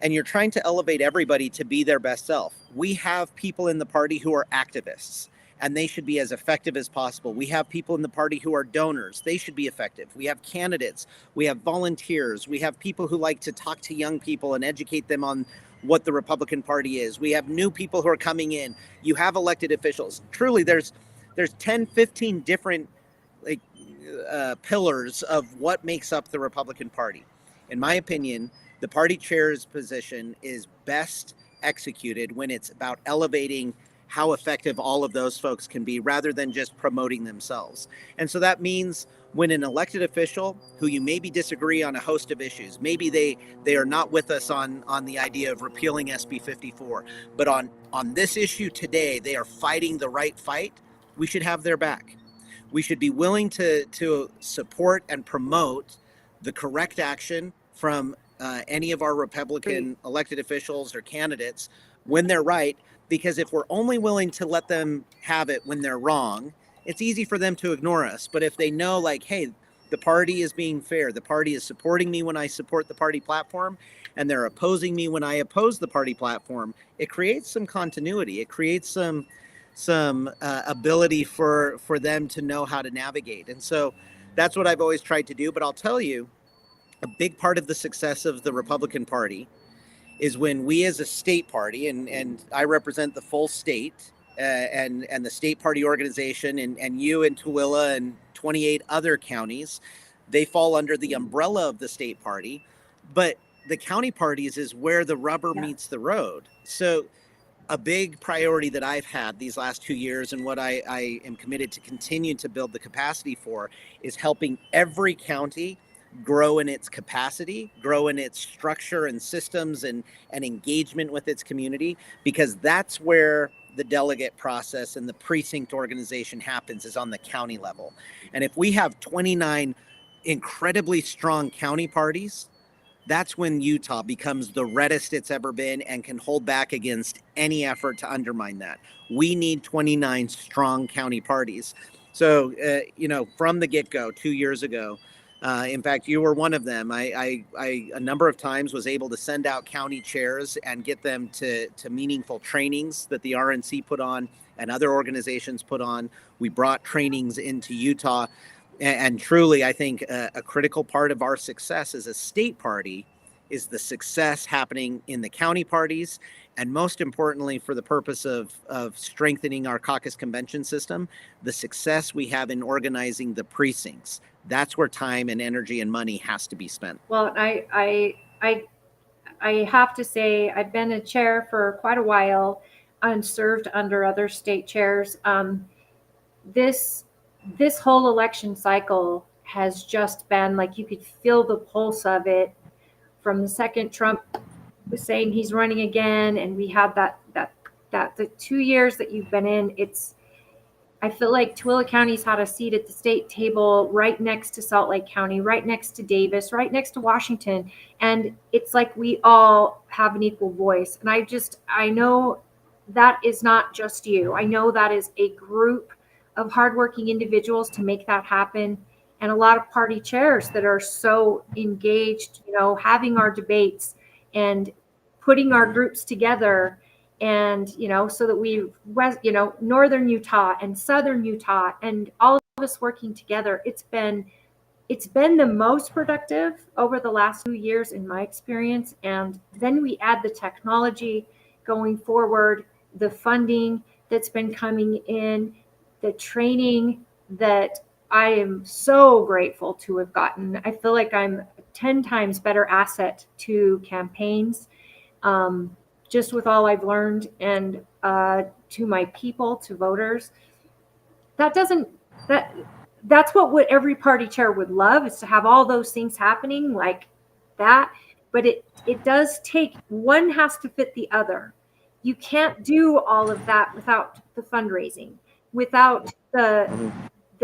And you're trying to elevate everybody to be their best self. We have people in the party who are activists, and they should be as effective as possible. We have people in the party who are donors. They should be effective. We have candidates. We have volunteers. We have people who like to talk to young people and educate them on what the Republican Party is. We have new people who are coming in. You have elected officials. Truly, there's 10, 15 different pillars of what makes up the Republican Party. In my opinion, the party chair's position is best executed when it's about elevating how effective all of those folks can be rather than just promoting themselves. And so that means when an elected official who you maybe disagree on a host of issues, maybe they are not with us on the idea of repealing SB 54, but on this issue today, they are fighting the right fight, we should have their back. We should be willing to support and promote the correct action from any of our Republican elected officials or candidates when they're right, because if we're only willing to let them have it when they're wrong, it's easy for them to ignore us. But if they know, like, hey, the party is being fair, the party is supporting me when I support the party platform, and they're opposing me when I oppose the party platform, it creates some continuity. It creates some ability for them to know how to navigate. And so that's what I've always tried to do. But I'll tell you, a big part of the success of the Republican Party is when we as a state party, and I represent the full state and the state party organization, and you and Tooele and 28 other counties, they fall under the umbrella of the state party. But the county parties is where the rubber meets the road. So a big priority that I've had these last 2 years, and what I am committed to continue to build the capacity for, is helping every county grow in its capacity, grow in its structure and systems and engagement with its community, because that's where the delegate process and the precinct organization happens, is on the county level. And if we have 29 incredibly strong county parties, that's when Utah becomes the reddest it's ever been and can hold back against any effort to undermine that. We need 29 strong county parties. So, from the get-go 2 years ago, in fact, you were one of them. I a number of times was able to send out county chairs and get them to meaningful trainings that the RNC put on and other organizations put on. We brought trainings into Utah. And truly, I think a critical part of our success as a state party is the success happening in the county parties. And most importantly, for the purpose of strengthening our caucus convention system, the success we have in organizing the precincts. That's where time and energy and money has to be spent. Well, I have to say, I've been a chair for quite a while and served under other state chairs. This whole election cycle has just been like, you could feel the pulse of it from the second Trump was saying he's running again, and we had that the 2 years that you've been in, I feel like Tooele County's had a seat at the state table right next to Salt Lake County, right next to Davis, right next to Washington. And it's like we all have an equal voice. And I know that is not just you. I know that is a group of hardworking individuals to make that happen. And a lot of party chairs that are so engaged, having our debates and putting our groups together. And, so that we, Northern Utah and Southern Utah and all of us working together, it's been the most productive over the last 2 years in my experience. And then we add the technology going forward, the funding that's been coming in, the training that I am so grateful to have gotten. I feel like I'm a 10 times better asset to campaigns. just with all I've learned, and to my people, to voters, that's what every party chair would love, is to have all those things happening like that. But it does take, one has to fit the other. You can't do all of that without the fundraising, without the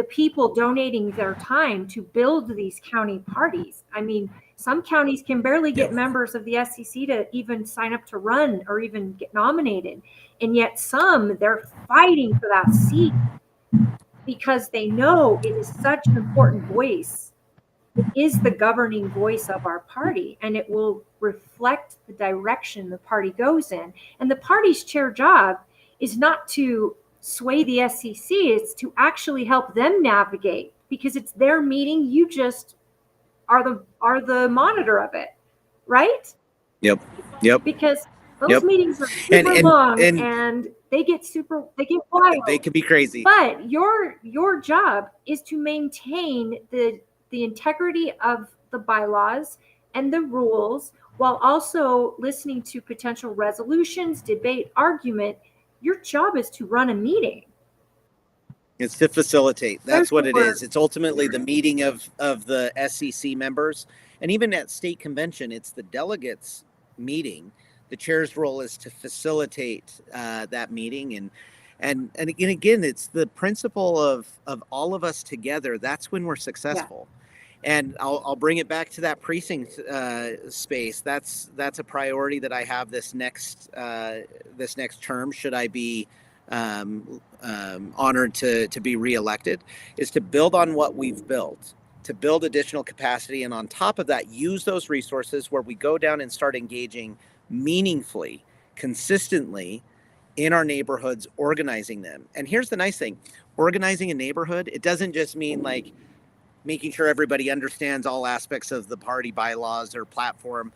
people donating their time to build these county parties. I mean, some counties can barely get members of the SEC to even sign up to run or even get nominated. And yet some, they're fighting for that seat because they know it is such an important voice. It is the governing voice of our party, and it will reflect the direction the party goes in. And the party's chair job is not to sway the SEC, it's to actually help them navigate, because it's their meeting. You just are the monitor of it, right? Yep. Because those meetings are super long, and they get wild. They can be crazy. But your job is to maintain the integrity of the bylaws and the rules, while also listening to potential resolutions, debate, argument. Your job is to run a meeting. It's to facilitate. That's what it is. It's ultimately the meeting of the SEC members. And even at state convention, it's the delegates meeting. The chair's role is to facilitate that meeting. And again, it's the principle of all of us together. That's when we're successful. Yeah. And I'll bring it back to that precinct space. That's a priority that I have this next term, should I be honored to be reelected, is to build on what we've built, to build additional capacity, and on top of that, use those resources where we go down and start engaging meaningfully, consistently in our neighborhoods, organizing them. And here's the nice thing: organizing a neighborhood, it doesn't just mean like making sure everybody understands all aspects of the party bylaws or platform.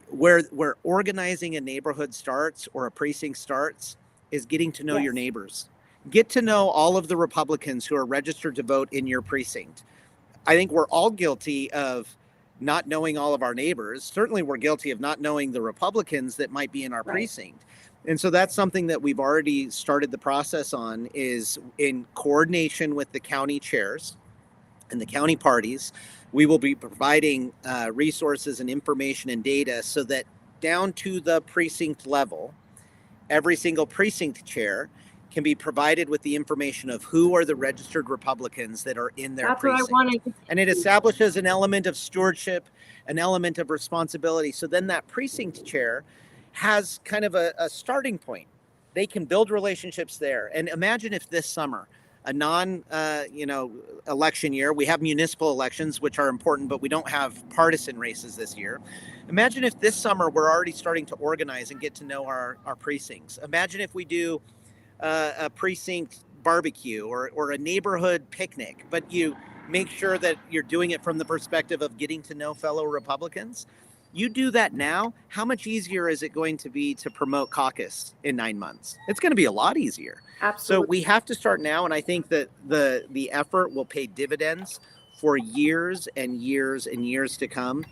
Where organizing a neighborhood starts, or a precinct starts, is getting to know your neighbors. Get to know all of the Republicans who are registered to vote in your precinct. I think we're all guilty of not knowing all of our neighbors. Certainly we're guilty of not knowing the Republicans that might be in our precinct. And so that's something that we've already started the process on, is in coordination with the county chairs and the county parties. We will be providing resources and information and data so that down to the precinct level, every single precinct chair can be provided with the information of who are the registered Republicans that are in their precinct. And it establishes an element of stewardship, an element of responsibility. So then that precinct chair has kind of a starting point. They can build relationships there. And imagine if this summer, a election year, we have municipal elections, which are important, but we don't have partisan races this year. Imagine if this summer we're already starting to organize and get to know our precincts. Imagine if we do a precinct barbecue or a neighborhood picnic, but you make sure that you're doing it from the perspective of getting to know fellow Republicans. You do that now, how much easier is it going to be to promote caucus in 9 months? It's going to be a lot easier. Absolutely. So we have to start now, and I think that the effort will pay dividends for years and years and years to come.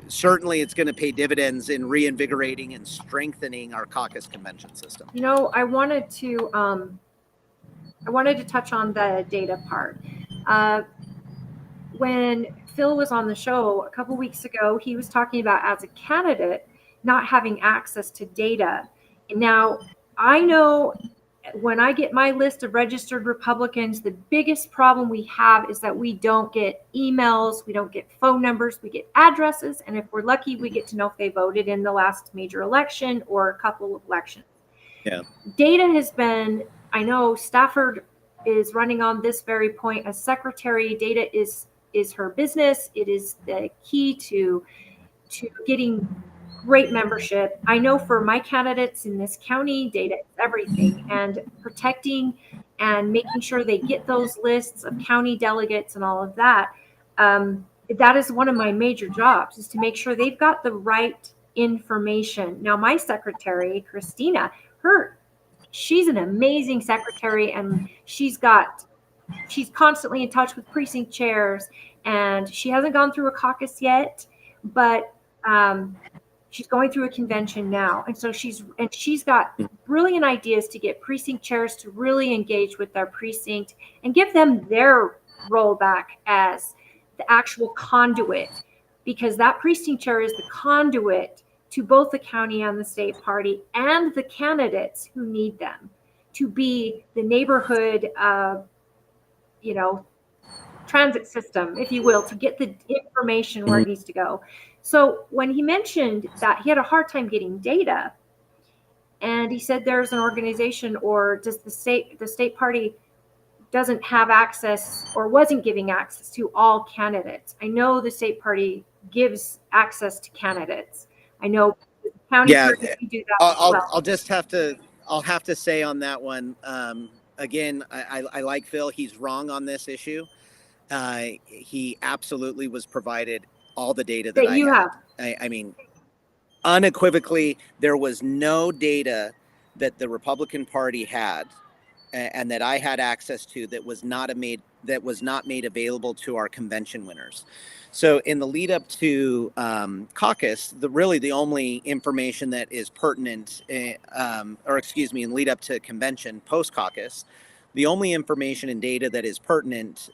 Certainly it's going to pay dividends in reinvigorating and strengthening our caucus convention system. You know, I wanted to touch on the data part. When Phil was on the show a couple weeks ago, he was talking about, as a candidate, not having access to data. Now, I know when I get my list of registered Republicans, the biggest problem we have is that we don't get emails, we don't get phone numbers, we get addresses, and if we're lucky, we get to know if they voted in the last major election or a couple of elections. Yeah. Data has been, I know Stafford is running on this very point as secretary. Data is her business. It is the key to getting great membership. I know for my candidates in this county, data is everything, and protecting and making sure they get those lists of county delegates and all of that. That is one of my major jobs, is to make sure they've got the right information. Now, my secretary, Christina, she's an amazing secretary, and she's constantly in touch with precinct chairs, and she hasn't gone through a caucus yet, but She's going through a convention now. And so she's got brilliant ideas to get precinct chairs to really engage with their precinct and give them their role back as the actual conduit, because that precinct chair is the conduit to both the county and the state party and the candidates who need them to be the neighborhood, transit system, if you will, to get the information where it needs to go. So when he mentioned that he had a hard time getting data, and he said there's an organization, or does the state party doesn't have access or wasn't giving access to all candidates. I know the state party gives access to candidates. I know the county party do that as well. I'll have to say on that one, again, I like Phil. He's wrong on this issue. He absolutely was provided all the data that you have. I mean, unequivocally, there was no data that the Republican Party had and that I had access to that was not made available to our convention winners. So in the lead up to caucus, the only information that is pertinent, in lead up to convention post caucus, the only information and data that is pertinent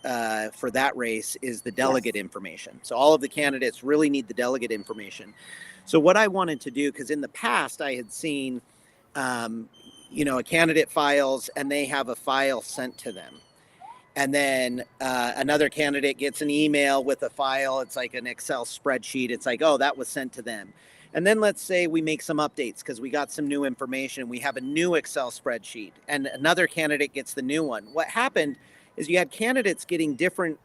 for that race is the delegate information. So all of the candidates really need the delegate information. So what I wanted to do, because in the past I had seen, a candidate files and they have a file sent to them. And then another candidate gets an email with a file. It's like an Excel spreadsheet. It's like, oh, that was sent to them. And then let's say we make some updates because we got some new information. We have a new Excel spreadsheet and another candidate gets the new one. What happened is you had candidates getting different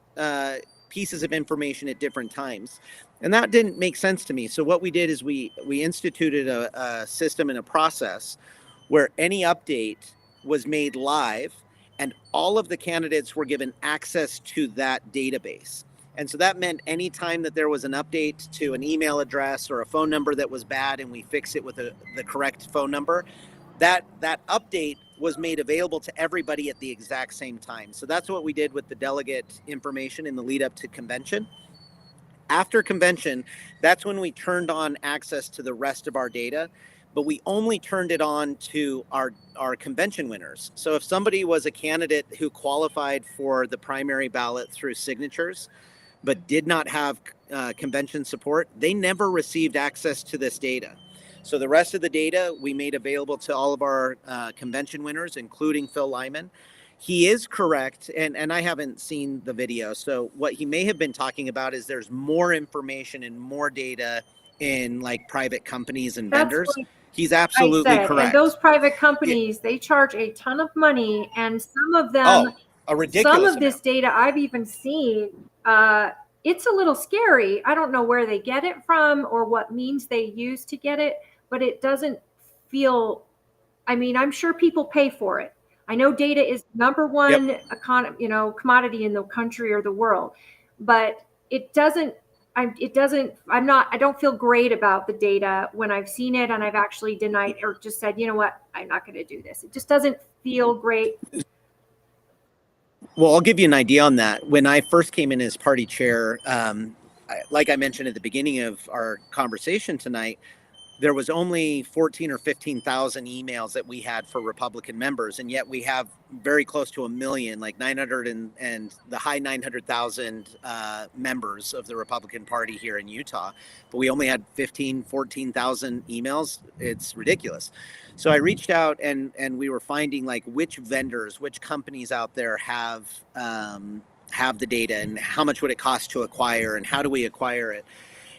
pieces of information at different times. And that didn't make sense to me. So what we did is we instituted a system and a process where any update was made live and all of the candidates were given access to that database. And so that meant any time that there was an update to an email address or a phone number that was bad and we fix it with the correct phone number, that update was made available to everybody at the exact same time. So that's what we did with the delegate information in the lead up to convention. After convention, that's when we turned on access to the rest of our data, but we only turned it on to our convention winners. So if somebody was a candidate who qualified for the primary ballot through signatures, but did not have convention support, they never received access to this data. So the rest of the data we made available to all of our convention winners, including Phil Lyman. He is correct, and I haven't seen the video. So what he may have been talking about is there's more information and more data in like private companies and vendors. He's absolutely correct. And those private companies, they charge a ton of money, and some of them, a ridiculous some of this data I've even seen, it's a little scary. I don't know where they get it from or what means they use to get it, but it doesn't feel, I mean, I'm sure people pay for it. I know data is number one commodity in the country or the world, but I don't feel great about the data when I've seen it and I've actually denied or just said, you know what, I'm not going to do this. It just doesn't feel great. Well, I'll give you an idea on that. When I first came in as party chair, like I mentioned at the beginning of our conversation tonight, there was only 14 or 15,000 emails that we had for Republican members, and yet we have very close to 1 million, like 900 and the high 900,000 members of the Republican Party here in Utah. But we only had 14,000 emails. It's ridiculous. So I reached out and we were finding like which vendors, which companies out there have the data and how much would it cost to acquire and how do we acquire it.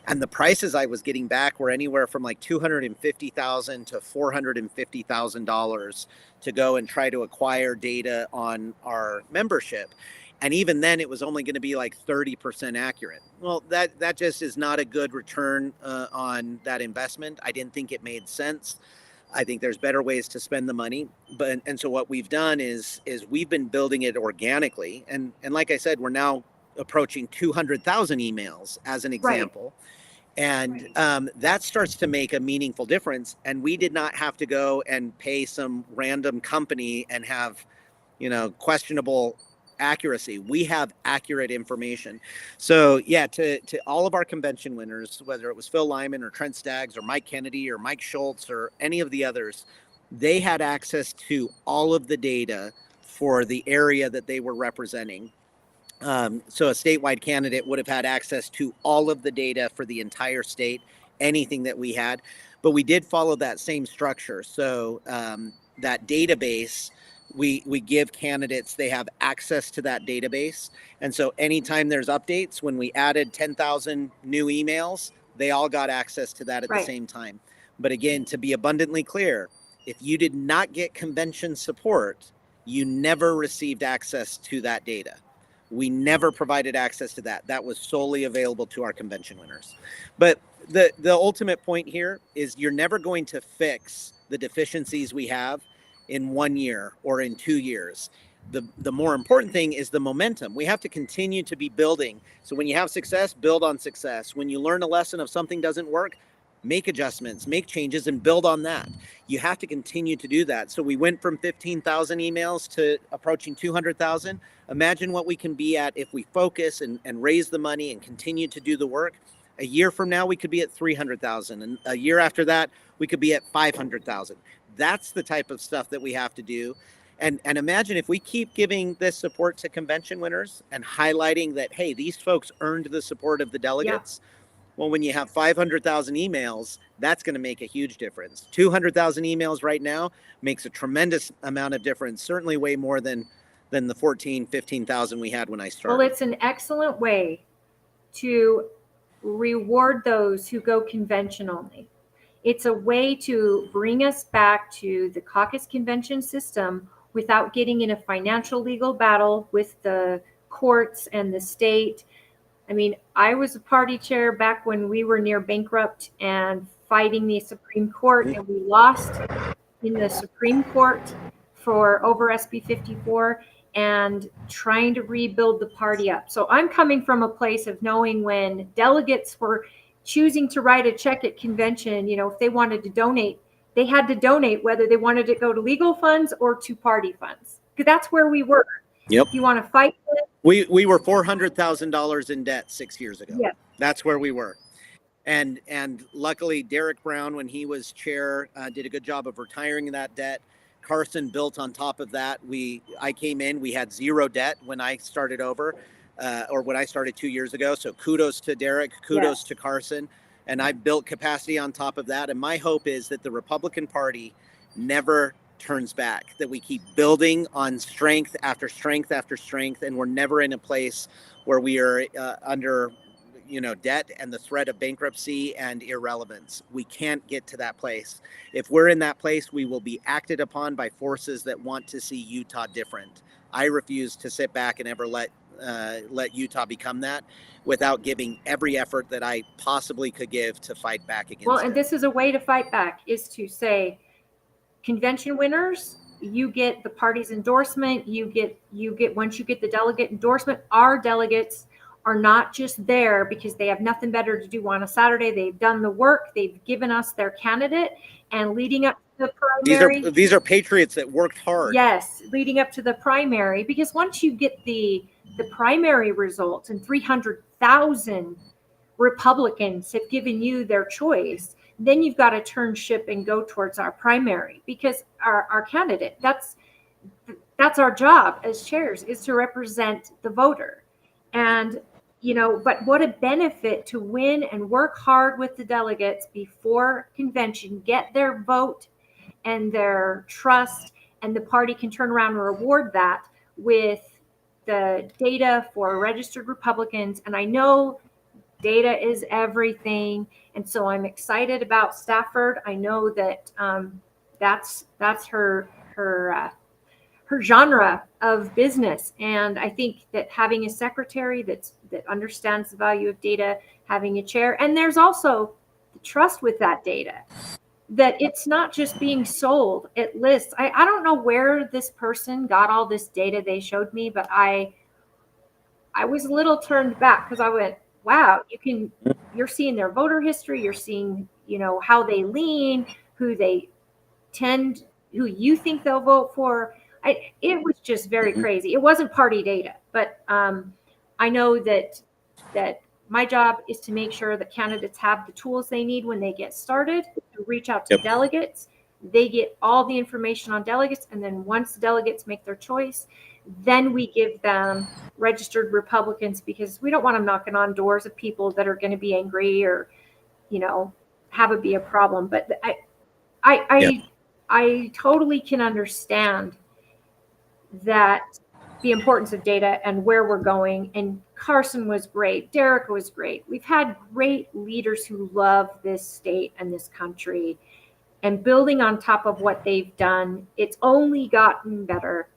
And the prices I was getting back were anywhere from like $250,000 to $450,000 to go and try to acquire data on our membership. And even then, it was only going to be like 30% accurate. Well, that just is not a good return on that investment. I didn't think it made sense. I think there's better ways to spend the money. And so what we've done is we've been building it organically. And like I said, we're now approaching 200,000 emails as an example. Right. And that starts to make a meaningful difference. And we did not have to go and pay some random company and have, questionable accuracy. We have accurate information. So yeah, to all of our convention winners, whether it was Phil Lyman or Trent Staggs or Mike Kennedy or Mike Schultz or any of the others, they had access to all of the data for the area that they were representing. So a statewide candidate would have had access to all of the data for the entire state, anything that we had, but we did follow that same structure. So that database, we give candidates, they have access to that database. And so anytime there's updates, when we added 10,000 new emails, they all got access to that at the same time. But again, to be abundantly clear, if you did not get convention support, you never received access to that data. We never provided access to that. That was solely available to our convention winners. But the ultimate point here is you're never going to fix the deficiencies we have in 1 year or in 2 years. The more important thing is the momentum. We have to continue to be building. So when you have success, build on success. When you learn a lesson of something doesn't work, make adjustments, make changes, and build on that. You have to continue to do that. So we went from 15,000 emails to approaching 200,000. Imagine what we can be at if we focus and raise the money and continue to do the work. A year from now, we could be at 300,000. And a year after that, we could be at 500,000. That's the type of stuff that we have to do. And imagine if we keep giving this support to convention winners and highlighting that, hey, these folks earned the support of the delegates. Yeah. Well, when you have 500,000 emails, that's going to make a huge difference. 200,000 emails right now makes a tremendous amount of difference, certainly way more than the 15,000 we had when I started. Well, it's an excellent way to reward those who go convention only. It's a way to bring us back to the caucus convention system without getting in a financial legal battle with the courts and the state. I mean, I was a party chair back when we were near bankrupt and fighting the Supreme Court, and we lost in the Supreme Court for over SB 54 and trying to rebuild the party up. So I'm coming from a place of knowing when delegates were choosing to write a check at convention, you know, if they wanted to donate, they had to donate whether they wanted to go to legal funds or to party funds, because that's where we were. Yep. If you want to fight for it, we were $400,000 in debt 6 years ago. Yeah. That's where we were. And luckily, Derek Brown, when he was chair, did a good job of retiring that debt. Carson built on top of that. I came in, we had zero debt when I started over, or when I started 2 years ago. So kudos to Derek, kudos to Carson. And I built capacity on top of that. And my hope is that the Republican Party never turns back, that we keep building on strength after strength after strength, and we're never in a place where we are under debt and the threat of bankruptcy and irrelevance. We can't get to that place. If we're in that place, we will be acted upon by forces that want to see Utah different. I refuse to sit back and ever let Utah become that without giving every effort that I possibly could give to fight back against it. And this is a way to fight back, is to say, convention winners, you get the party's endorsement. You get once you get the delegate endorsement, our delegates are not just there because they have nothing better to do on a Saturday. They've done the work. They've given us their candidate, and leading up to the primary. These are patriots that worked hard. Yes, leading up to the primary, because once you get the primary results and 300,000 Republicans have given you their choice, then you've got to turn ship and go towards our primary, because our candidate, that's our job as chairs, is to represent the voter. And, but what a benefit to win and work hard with the delegates before convention, get their vote and their trust, and the party can turn around and reward that with the data for registered Republicans. And I know data is everything. And so I'm excited about Stafford. I know that that's her genre of business. And I think that having a secretary that understands the value of data, having a chair, and there's also the trust with that data, that it's not just being sold at lists. I don't know where this person got all this data they showed me, but I was a little turned back, because I went, wow, you're seeing their voter history, you're seeing, how they lean, who you think they'll vote for. It was just very crazy. It wasn't party data, but I know that my job is to make sure that candidates have the tools they need when they get started to reach out to delegates. They get all the information on delegates, and then once the delegates make their choice, then we give them registered Republicans, because we don't want them knocking on doors of people that are going to be angry or, have it be a problem. But I totally can understand that the importance of data and where we're going. And Carson was great. Derek was great. We've had great leaders who love this state and this country, and building on top of what they've done, it's only gotten better.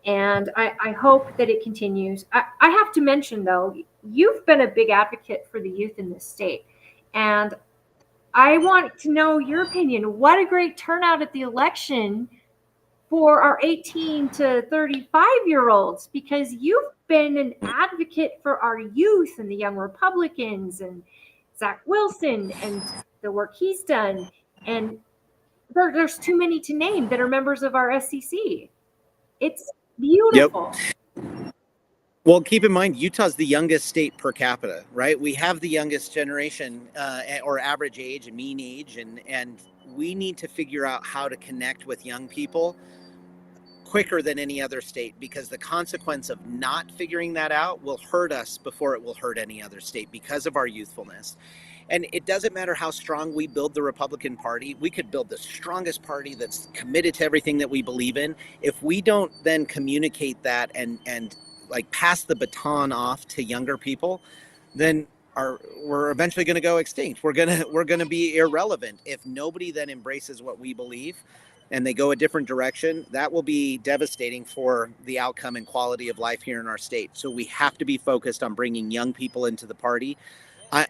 And I hope that it continues. I have to mention, though, you've been a big advocate for the youth in this state. And I want to know your opinion. What a great turnout at the election for our 18 to 35-year-olds, because you've been an advocate for our youth and the young Republicans and Zach Wilson and the work he's done. And there's too many to name that are members of our SEC. It's beautiful. Yep. Well, keep in mind, Utah's the youngest state per capita, right? We have the youngest generation or average age and mean age, and we need to figure out how to connect with young people quicker than any other state, because the consequence of not figuring that out will hurt us before it will hurt any other state because of our youthfulness. And it doesn't matter how strong we build the Republican Party. We could build the strongest party that's committed to everything that we believe in. If we don't then communicate that and like pass the baton off to younger people, then we're eventually going to go extinct. We're going to be irrelevant. If nobody then embraces what we believe and they go a different direction, that will be devastating for the outcome and quality of life here in our state. So we have to be focused on bringing young people into the party.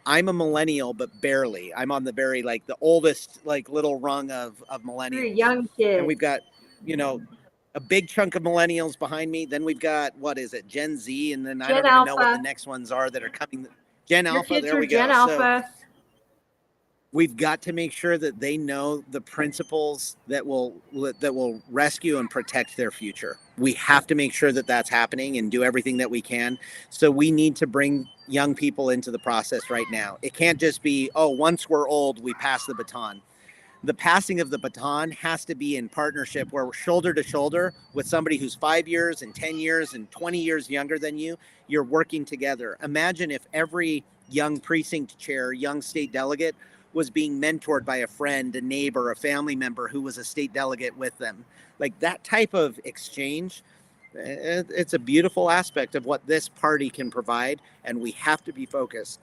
I'm a millennial, but barely. I'm on the very, like, the oldest, like, little rung of millennials. You're a young kid. And we've got, a big chunk of millennials behind me. Then we've got, what is it, Gen Z? And then I don't even know what the next ones are that are coming. Gen Alpha, there we go. Gen Alpha. So we've got to make sure that they know the principles that will rescue and protect their future. We have to make sure that that's happening and do everything that we can. So we need to bring young people into the process right now. It can't just be, once we're old, we pass the baton. The passing of the baton has to be in partnership, where we're shoulder to shoulder with somebody who's 5 years and 10 years and 20 years younger than you. You're working together. Imagine if every young precinct chair, young state delegate was being mentored by a friend, a neighbor, a family member who was a state delegate with them. Like that type of exchange, it's a beautiful aspect of what this party can provide. And we have to be focused,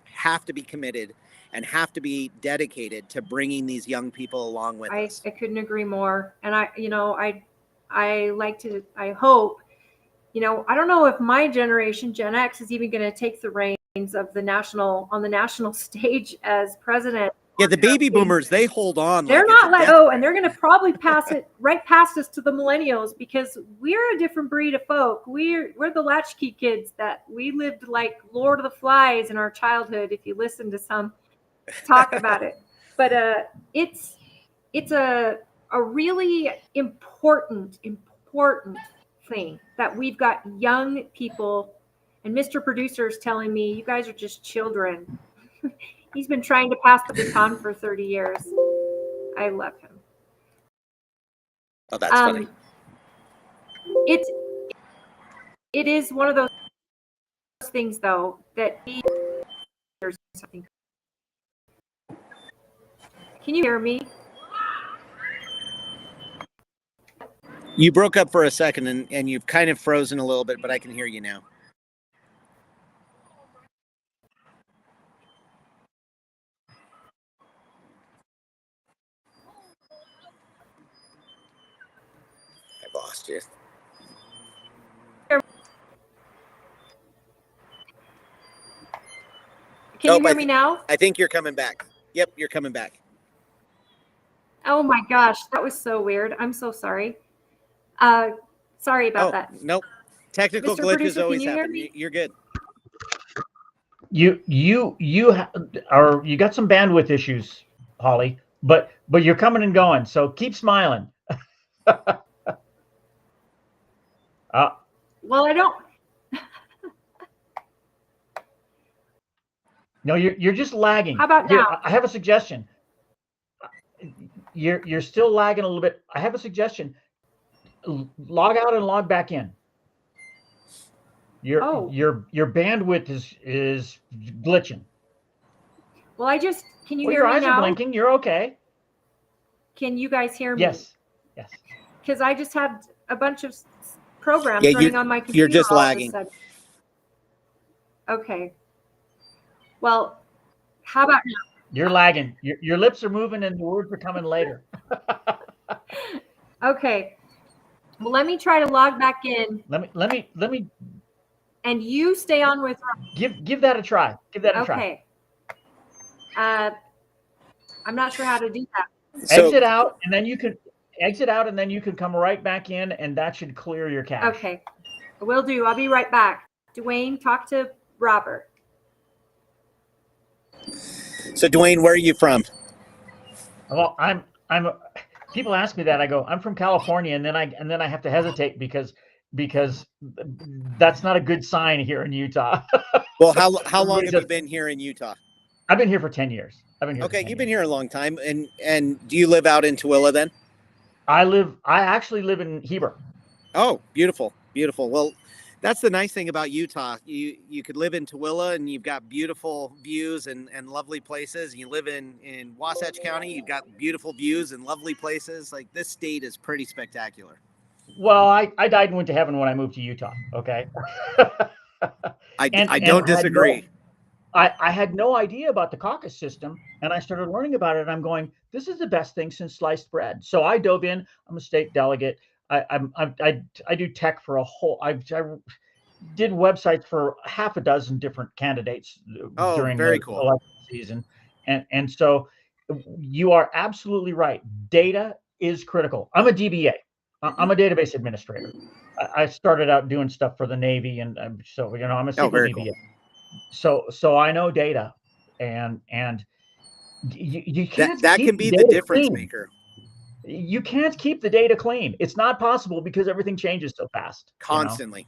have to be committed, and have to be dedicated to bringing these young people along with us. I couldn't agree more. And I hope, I don't know if my generation, Gen X, is even going to take the reins of on the national stage as president. Yeah, the baby boomers, they hold on. They're not and they're going to probably pass it right past us to the millennials, because we're a different breed of folk. We're the latchkey kids that we lived like Lord of the Flies in our childhood, if you listen to some talk about it. But it's a really important thing that we've got young people. And Mr. Producer is telling me, you guys are just children. He's been trying to pass the baton for 30 years. I love him. Oh, that's funny. It is one of those things, though, that there's something. Can you hear me? You broke up for a second and you've kind of frozen a little bit, but I can hear you now. I lost you. Can you hear me now? I think you're coming back. Yep, you're coming back. Oh my gosh, that was so weird. I'm so sorry. Sorry about that. Nope. Technical Mr. glitches Producer, always can you happen. hear me? You're good. You got some bandwidth issues, Holly, but you're coming and going. So keep smiling. Well, I don't. No, you're just lagging. How about now? I have a suggestion. You're still lagging a little bit. I have a suggestion. Log out and log back in. Your bandwidth is glitching. Well, can you Well, hear your me eyes now? are blinking. You're okay. Can you guys hear me? Yes. Because I just had a bunch of programs Yeah, running on my computer. you're just all of a lagging. sudden. Okay. Well, how about now? You're lagging. Your lips are moving and the words are coming later. Okay. Well, let me try to log back in. Let me And you stay on with. give that a try. Give that a try. Okay. I'm not sure how to do that. Exit out, and then you can come right back in, and that should clear your cache. Okay. Will do. I'll be right back. Dwayne, talk to Robert. So Dwayne, where are you from? Well, I'm people ask me that. I go, I'm from California, and then I have to hesitate because that's not a good sign here in Utah. Well, how long have you been here in Utah? I've been here for 10 years. Okay, you've been here a long time. And do you live out in Tooele then? I actually live in Heber. Oh, beautiful. Well, that's the nice thing about Utah. You could live in Tooele and you've got beautiful views and lovely places. You live in Wasatch County, you've got beautiful views and lovely places. Like, this state is pretty spectacular. Well, I died and went to heaven when I moved to Utah. Okay. I don't disagree. I had no idea about the caucus system, and I started learning about it. And I'm going, this is the best thing since sliced bread. So I dove in. I'm a state delegate. I do tech for a whole. I did websites for half a dozen different candidates during the election season, and so you are absolutely right. Data is critical. I'm a DBA. I'm a database administrator. I started out doing stuff for the Navy, and so I'm a SQL DBA. Cool. So I know data, and you can't. That can be the difference maker. You can't keep the data clean. It's not possible because everything changes so fast. Constantly.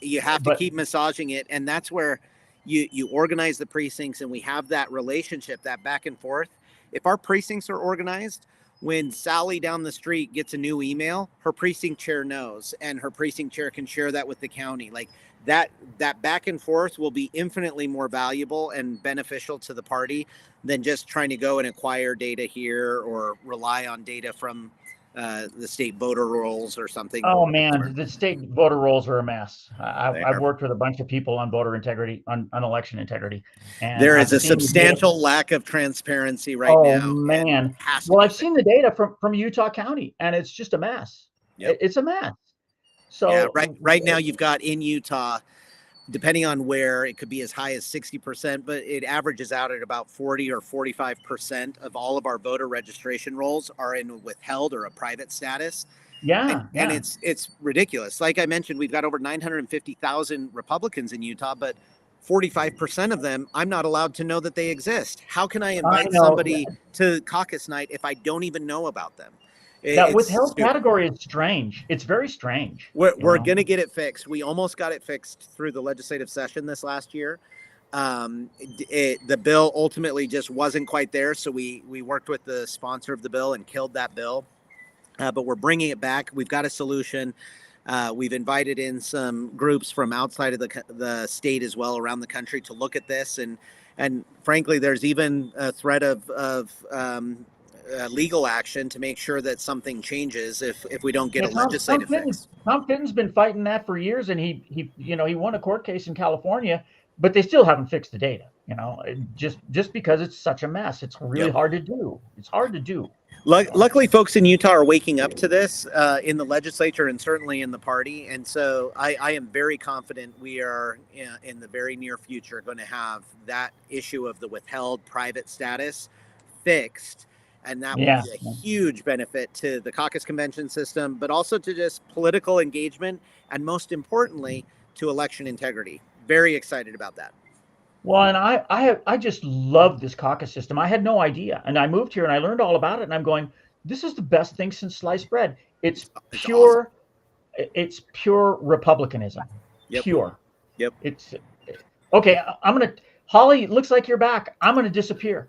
You have to keep massaging it, and that's where you organize the precincts, and we have that relationship, that back and forth. If our precincts are organized, when Sally down the street gets a new email, her precinct chair knows, and her precinct chair can share that with the county. Like that back and forth will be infinitely more valuable and beneficial to the party than just trying to go and acquire data here or rely on data from the state voter rolls or something. Oh man, the state voter rolls are a mess. I've worked with a bunch of people on voter integrity, on election integrity. And there is a substantial lack of transparency right now. Oh man. Well, I've seen the data from Utah County, and it's just a mess. Yep. It's a mess. So yeah, right now you've got in Utah, depending on where, it could be as high as 60%, but it averages out at about 40 or 45% of all of our voter registration rolls are in withheld or a private status. Yeah. And it's ridiculous. Like I mentioned, we've got over 950,000 Republicans in Utah, but 45% of them, I'm not allowed to know that they exist. How can I invite somebody to caucus night if I don't even know about them? That withheld category is strange. It's very strange. We're going to get it fixed. We almost got it fixed through the legislative session this last year. The bill ultimately just wasn't quite there. So we worked with the sponsor of the bill and killed that bill. But we're bringing it back. We've got a solution. We've invited in some groups from outside of the state as well, around the country, to look at this. And frankly, there's even a threat of legal action to make sure that something changes if we don't get a legislative fix. Tom Fitton's been fighting that for years, and he won a court case in California, but they still haven't fixed the data. Just because it's such a mess. It's really hard to do. It's hard to do. Luckily, folks in Utah are waking up to this in the legislature and certainly in the party. And so I am very confident we are in the very near future going to have that issue of the withheld private status fixed. And that will be a huge benefit to the caucus convention system, but also to just political engagement, and most importantly, to election integrity. Very excited about that. Well, and I just love this caucus system. I had no idea. And I moved here and I learned all about it. And I'm going, this is the best thing since sliced bread. It's pure. It's pure republicanism. Yep. Pure. Yep. It's okay. Holly, looks like you're back. I'm gonna disappear.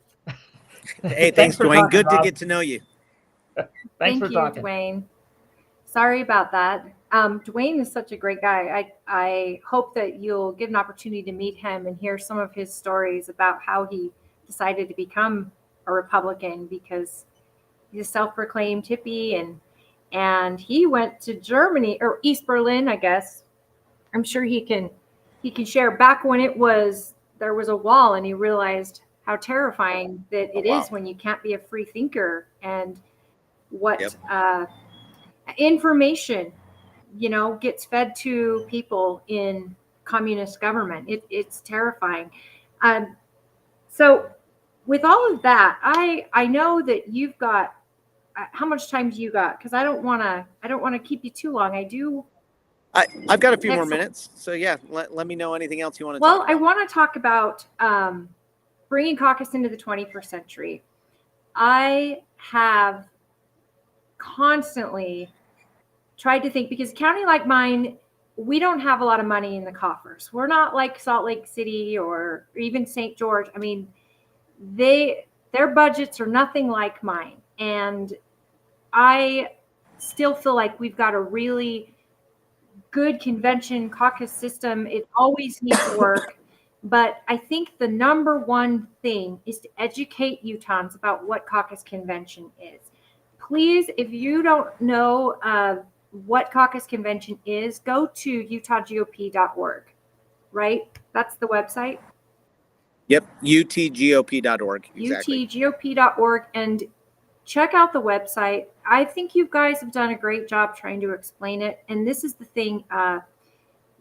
Hey, thanks, for Dwayne. talking, Good to Rob. get to know you. Thanks Thank for you, talking. Dwayne. Sorry about that. Dwayne is such a great guy. I hope that you'll get an opportunity to meet him and hear some of his stories about how he decided to become a Republican, because he's a self-proclaimed hippie, and he went to Germany, or East Berlin, I guess. I'm sure he can share back when there was a wall, and he realized how terrifying that it is when you can't be a free thinker, and what information gets fed to people in communist government. It's terrifying. So with all of that, I know that you've got how much time do you got? Because I don't want to keep you too long. I've got a few more Excellent. minutes, so yeah, let me know anything else you want to Well, talk about. I want to talk about bringing caucus into the 21st century. I have constantly tried to think, because a county like mine, we don't have a lot of money in the coffers. We're not like Salt Lake City or even St. George. I mean, their budgets are nothing like mine. And I still feel like we've got a really good convention caucus system. It always needs work. But I think the number one thing is to educate Utahns about what caucus convention is. Please, if you don't know what caucus convention is, go to utahgop.org, right? That's the website. Yep, utgop.org. Exactly. utgop.org, and check out the website. I think you guys have done a great job trying to explain it. And this is the thing,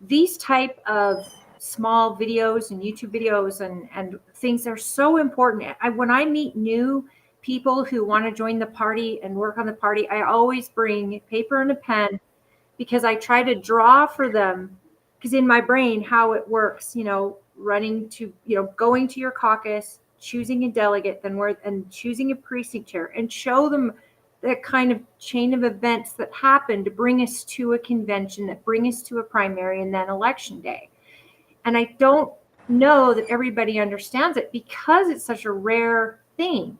these type of small videos and YouTube videos and things are so important. When I meet new people who want to join the party and work on the party, I always bring paper and a pen, because I try to draw for them, because in my brain, how it works, running to, going to your caucus, choosing a delegate, and choosing a precinct chair, and show them the kind of chain of events that happen to bring us to a convention, that bring us to a primary, and then election day. And I don't know that everybody understands it, because it's such a rare thing.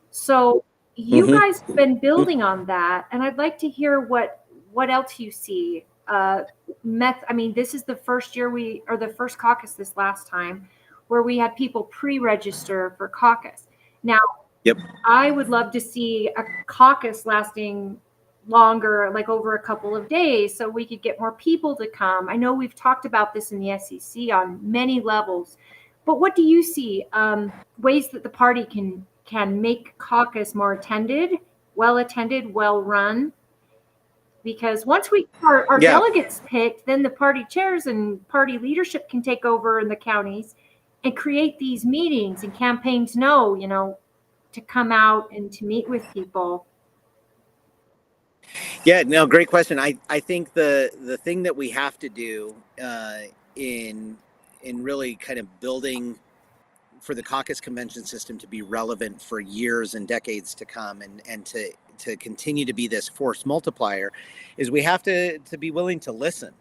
So you guys have been building on that, and I'd like to hear what else you see. I mean, this is the first year the first caucus this last time, where we had people pre-register for caucus. Now, I would love to see a caucus lasting longer, like over a couple of days, so we could get more people to come. I know we've talked about this in the SEC on many levels, but what do you see ways that the party can make caucus more well attended, well run? Because once we our delegates picked, then the party chairs and party leadership can take over in the counties and create these meetings, and campaigns to come out and to meet with people. Yeah, no, great question. I think the thing that we have to do in really kind of building for the caucus convention system to be relevant for years and decades to come, and to continue to be this force multiplier, is we have to be willing to listen.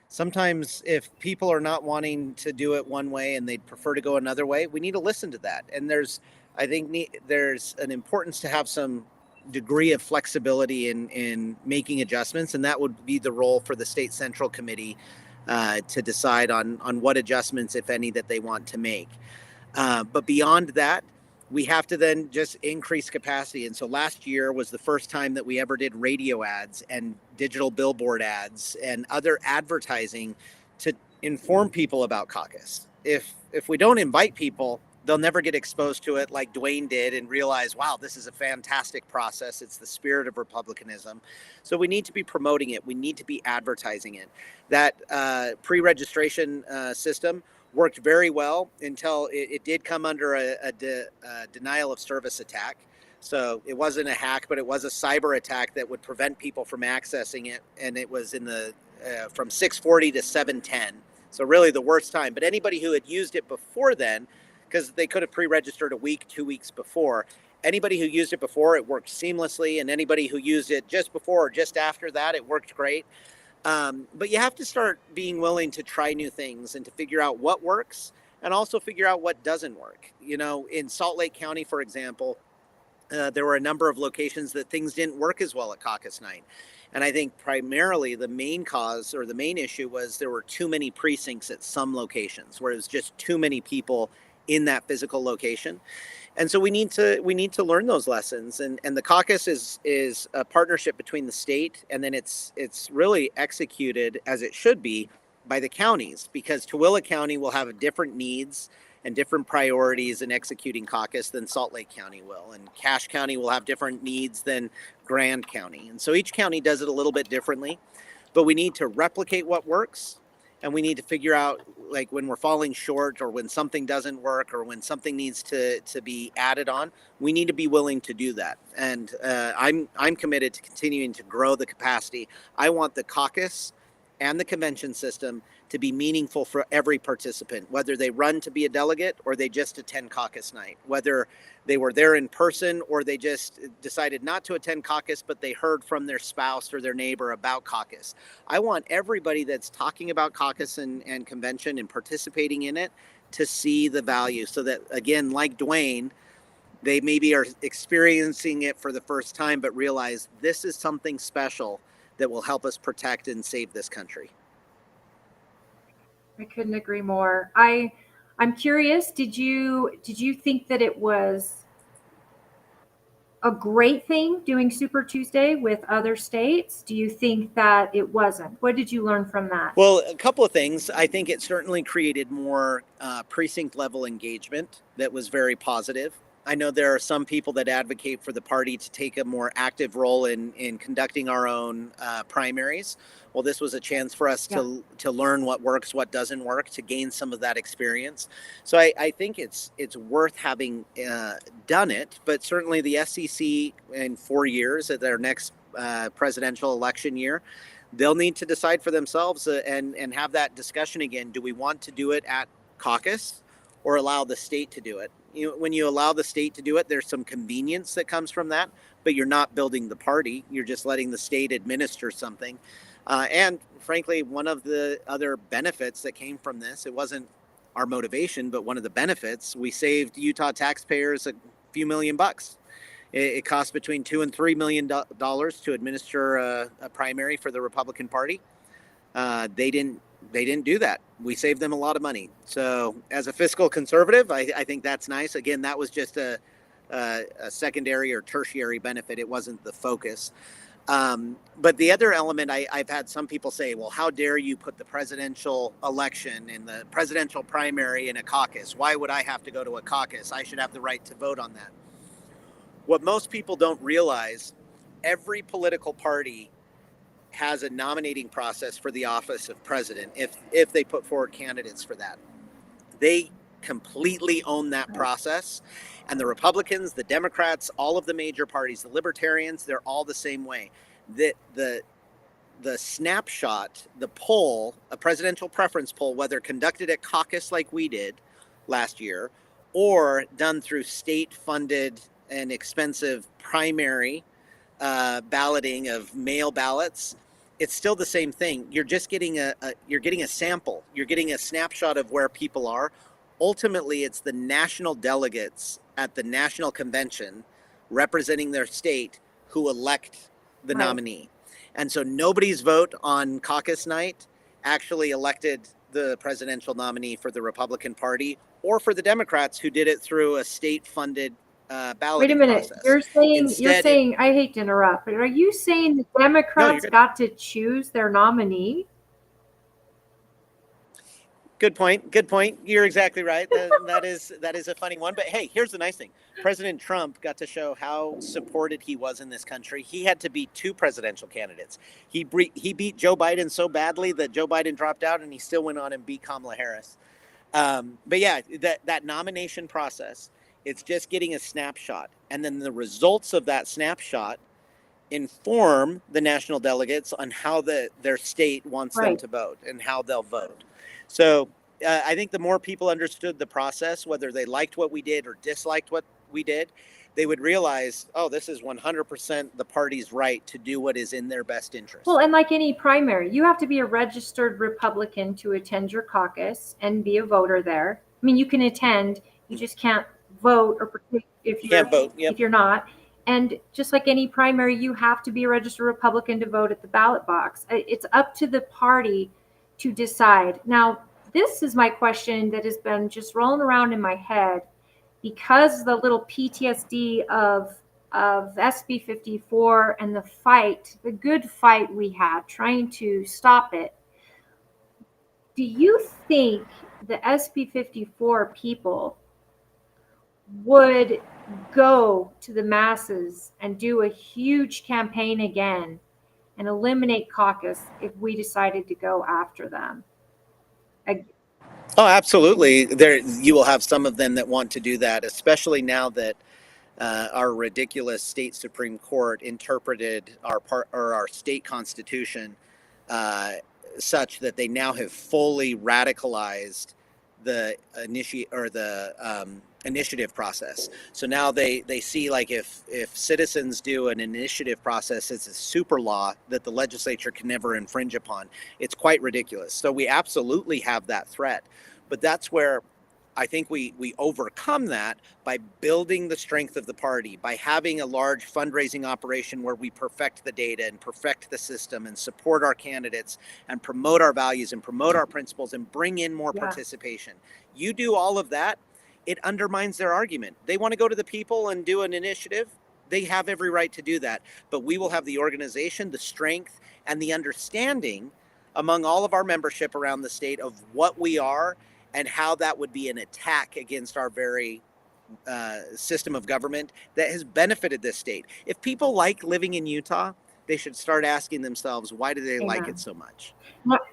Sometimes if people are not wanting to do it one way and they'd prefer to go another way, we need to listen to that. And I think there's an importance to have some degree of flexibility in making adjustments, and that would be the role for the state central committee to decide on what adjustments, if any, that they want to make. But beyond that, we have to then just increase capacity. And so last year was the first time that we ever did radio ads and digital billboard ads and other advertising to inform people about caucus. If we don't invite people, they'll never get exposed to it like Dwayne did and realize, wow, this is a fantastic process. It's the spirit of republicanism. So we need to be promoting it. We need to be advertising it. That pre-registration system worked very well until it did come under a denial of service attack. So it wasn't a hack, but it was a cyber attack that would prevent people from accessing it. And it was in the from 6:40 to 7:10. So really the worst time. But anybody who had used it before then, because they could have pre-registered a week, 2 weeks before, anybody who used it before, it worked seamlessly. And anybody who used it just before or just after that, it worked great. But you have to start being willing to try new things and to figure out what works and also figure out what doesn't work. In Salt Lake County, for example, there were a number of locations that things didn't work as well at caucus night. And I think primarily the main cause or the main issue was there were too many precincts at some locations where it was just too many people in that physical location. And so we need to learn those lessons. And the caucus is a partnership between the state, and then it's really executed as it should be by the counties, because Tooele County will have different needs and different priorities in executing caucus than Salt Lake County will, and Cache County will have different needs than Grand County. And so each county does it a little bit differently, but we need to replicate what works. And we need to figure out, like, when we're falling short or when something doesn't work or when something needs to be added on, we need to be willing to do that. And I'm committed to continuing to grow the capacity. I want the caucus and the convention system to be meaningful for every participant, whether they run to be a delegate or they just attend caucus night, whether they were there in person or they just decided not to attend caucus, but they heard from their spouse or their neighbor about caucus. I want everybody that's talking about caucus and convention and participating in it to see the value, so that, again, like Dwayne, they maybe are experiencing it for the first time, but realize this is something special that will help us protect and save this country. I couldn't agree more. I'm curious, did you think that it was a great thing doing Super Tuesday with other states? Do you think that it wasn't? What did you learn from that? Well, a couple of things. I think it certainly created more precinct level engagement that was very positive. I know there are some people that advocate for the party to take a more active role in conducting our own primaries. Well, this was a chance for us to learn what works, what doesn't work, to gain some of that experience. So I think it's worth having done it. But certainly the SEC in 4 years at their next presidential election year, they'll need to decide for themselves and have that discussion again. Do we want to do it at caucus or allow the state to do it? When you allow the state to do it, there's some convenience that comes from that, but you're not building the party. You're just letting the state administer something. And frankly, one of the other benefits that came from this, it wasn't our motivation, but one of the benefits, we saved Utah taxpayers a few $1,000,000. It costs between $2 and $3 million to administer a primary for the Republican Party. They didn't do that. We saved them a lot of money. So as a fiscal conservative, I think that's nice. Again, that was just a secondary or tertiary benefit. It wasn't the focus. But the other element, I've had some people say, well, how dare you put the presidential election and the presidential primary in a caucus? Why would I have to go to a caucus? I should have the right to vote on that. What most people don't realize, every political party has a nominating process for the office of president if they put forward candidates for that. They completely own that process. And the Republicans, the Democrats, all of the major parties, the Libertarians, they're all the same way. The snapshot, the poll, a presidential preference poll, whether conducted at caucus like we did last year or done through state-funded and expensive primary balloting of mail ballots, it's still the same thing. You're just getting you're getting a sample. You're getting a snapshot of where people are. Ultimately, it's the national delegates at the national convention representing their state who elect the nominee. And so nobody's vote on caucus night actually elected the presidential nominee for the Republican Party or for the Democrats who did it through a state-funded balloting Wait a minute. process. You're saying, I hate to interrupt, but are you saying the Democrats got to choose their nominee? Good point. You're exactly right. That is a funny one. But hey, here's the nice thing. President Trump got to show how supported he was in this country. He had to beat 2 presidential candidates. He beat Joe Biden so badly that Joe Biden dropped out, and he still went on and beat Kamala Harris. But yeah, that nomination process, it's just getting a snapshot. And then the results of that snapshot inform the national delegates on how their state wants them to vote and how they'll vote. So I think the more people understood the process, whether they liked what we did or disliked what we did, they would realize, oh, this is 100% the party's right to do what is in their best interest. Well, and like any primary, you have to be a registered Republican to attend your caucus and be a voter there. I mean, you can attend, you just can't vote or participate if You can't vote. Yep. if you're not. And just like any primary, you have to be a registered Republican to vote at the ballot box. It's up to the party to decide. Now, this is my question that has been just rolling around in my head because the little PTSD of SB 54 and the fight, the good fight we had trying to stop it. Do you think the SB 54 people would go to the masses and do a huge campaign again and eliminate caucus if we decided to go after them? Oh, absolutely. There, you will have some of them that want to do that, especially now that our ridiculous state Supreme Court interpreted our state constitution such that they now have fully radicalized the initiative process. So now they see, like, if citizens do an initiative process, it's a super law that the legislature can never infringe upon. It's quite ridiculous. So we absolutely have that threat, but that's where I think we overcome that by building the strength of the party, by having a large fundraising operation where we perfect the data and perfect the system and support our candidates and promote our values and promote our principles and bring in more participation. You do all of that, it undermines their argument. They want to go to the people and do an initiative. They have every right to do that, but we will have the organization, the strength, and the understanding among all of our membership around the state of what we are and how that would be an attack against our very system of government that has benefited this state. If people like living in Utah, they should start asking themselves, why do they like it so much?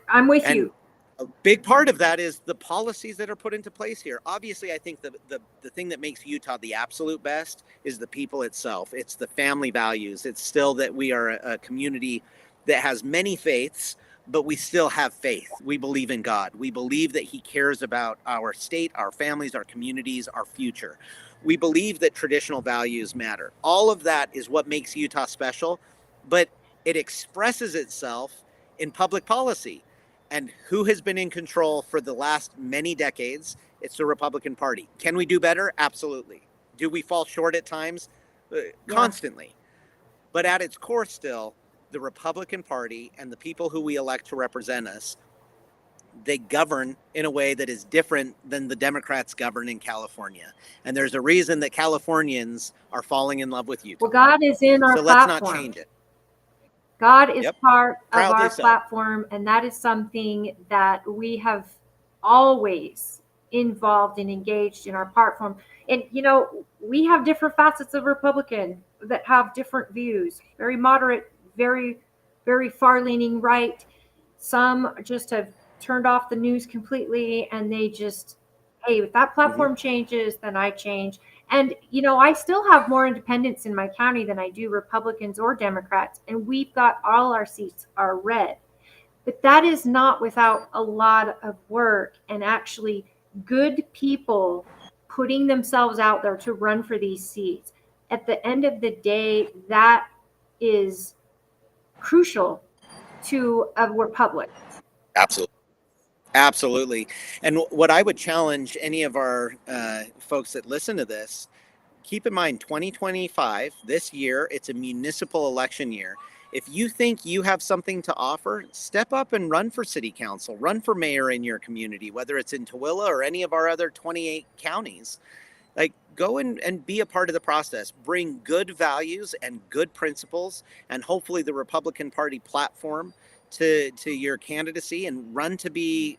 I'm with you. A big part of that is the policies that are put into place here. Obviously, I think the thing that makes Utah the absolute best is the people itself. It's the family values. It's still that we are a community that has many faiths, but we still have faith. We believe in God. We believe that He cares about our state, our families, our communities, our future. We believe that traditional values matter. All of that is what makes Utah special, but it expresses itself in public policy. And who has been in control for the last many decades? It's the Republican Party. Can we do better? Absolutely. Do we fall short at times? Constantly. But at its core still, the Republican Party and the people who we elect to represent us, they govern in a way that is different than the Democrats govern in California. And there's a reason that Californians are falling in love with Utah. Well, God is in our platform. Let's not change it. God is part of Proudly our so. platform, and that is something that we have always involved and engaged in our platform. And, you know, we have different facets of Republican that have different views, very moderate, very, very far-leaning right. Some just have turned off the news completely, and they just, hey, if that platform changes, then I change. And, you know, I still have more independents in my county than I do Republicans or Democrats, and we've got all our seats are red. But that is not without a lot of work and actually good people putting themselves out there to run for these seats. At the end of the day, that is crucial to a republic. Absolutely. And what I would challenge any of our folks that listen to this, keep in mind 2025, this year, it's a municipal election year. If you think you have something to offer, step up and run for city council, run for mayor in your community, whether it's in Tooele or any of our other 28 counties. Like, go and be a part of the process. Bring good values and good principles, and hopefully the Republican Party platform to your candidacy, and run to be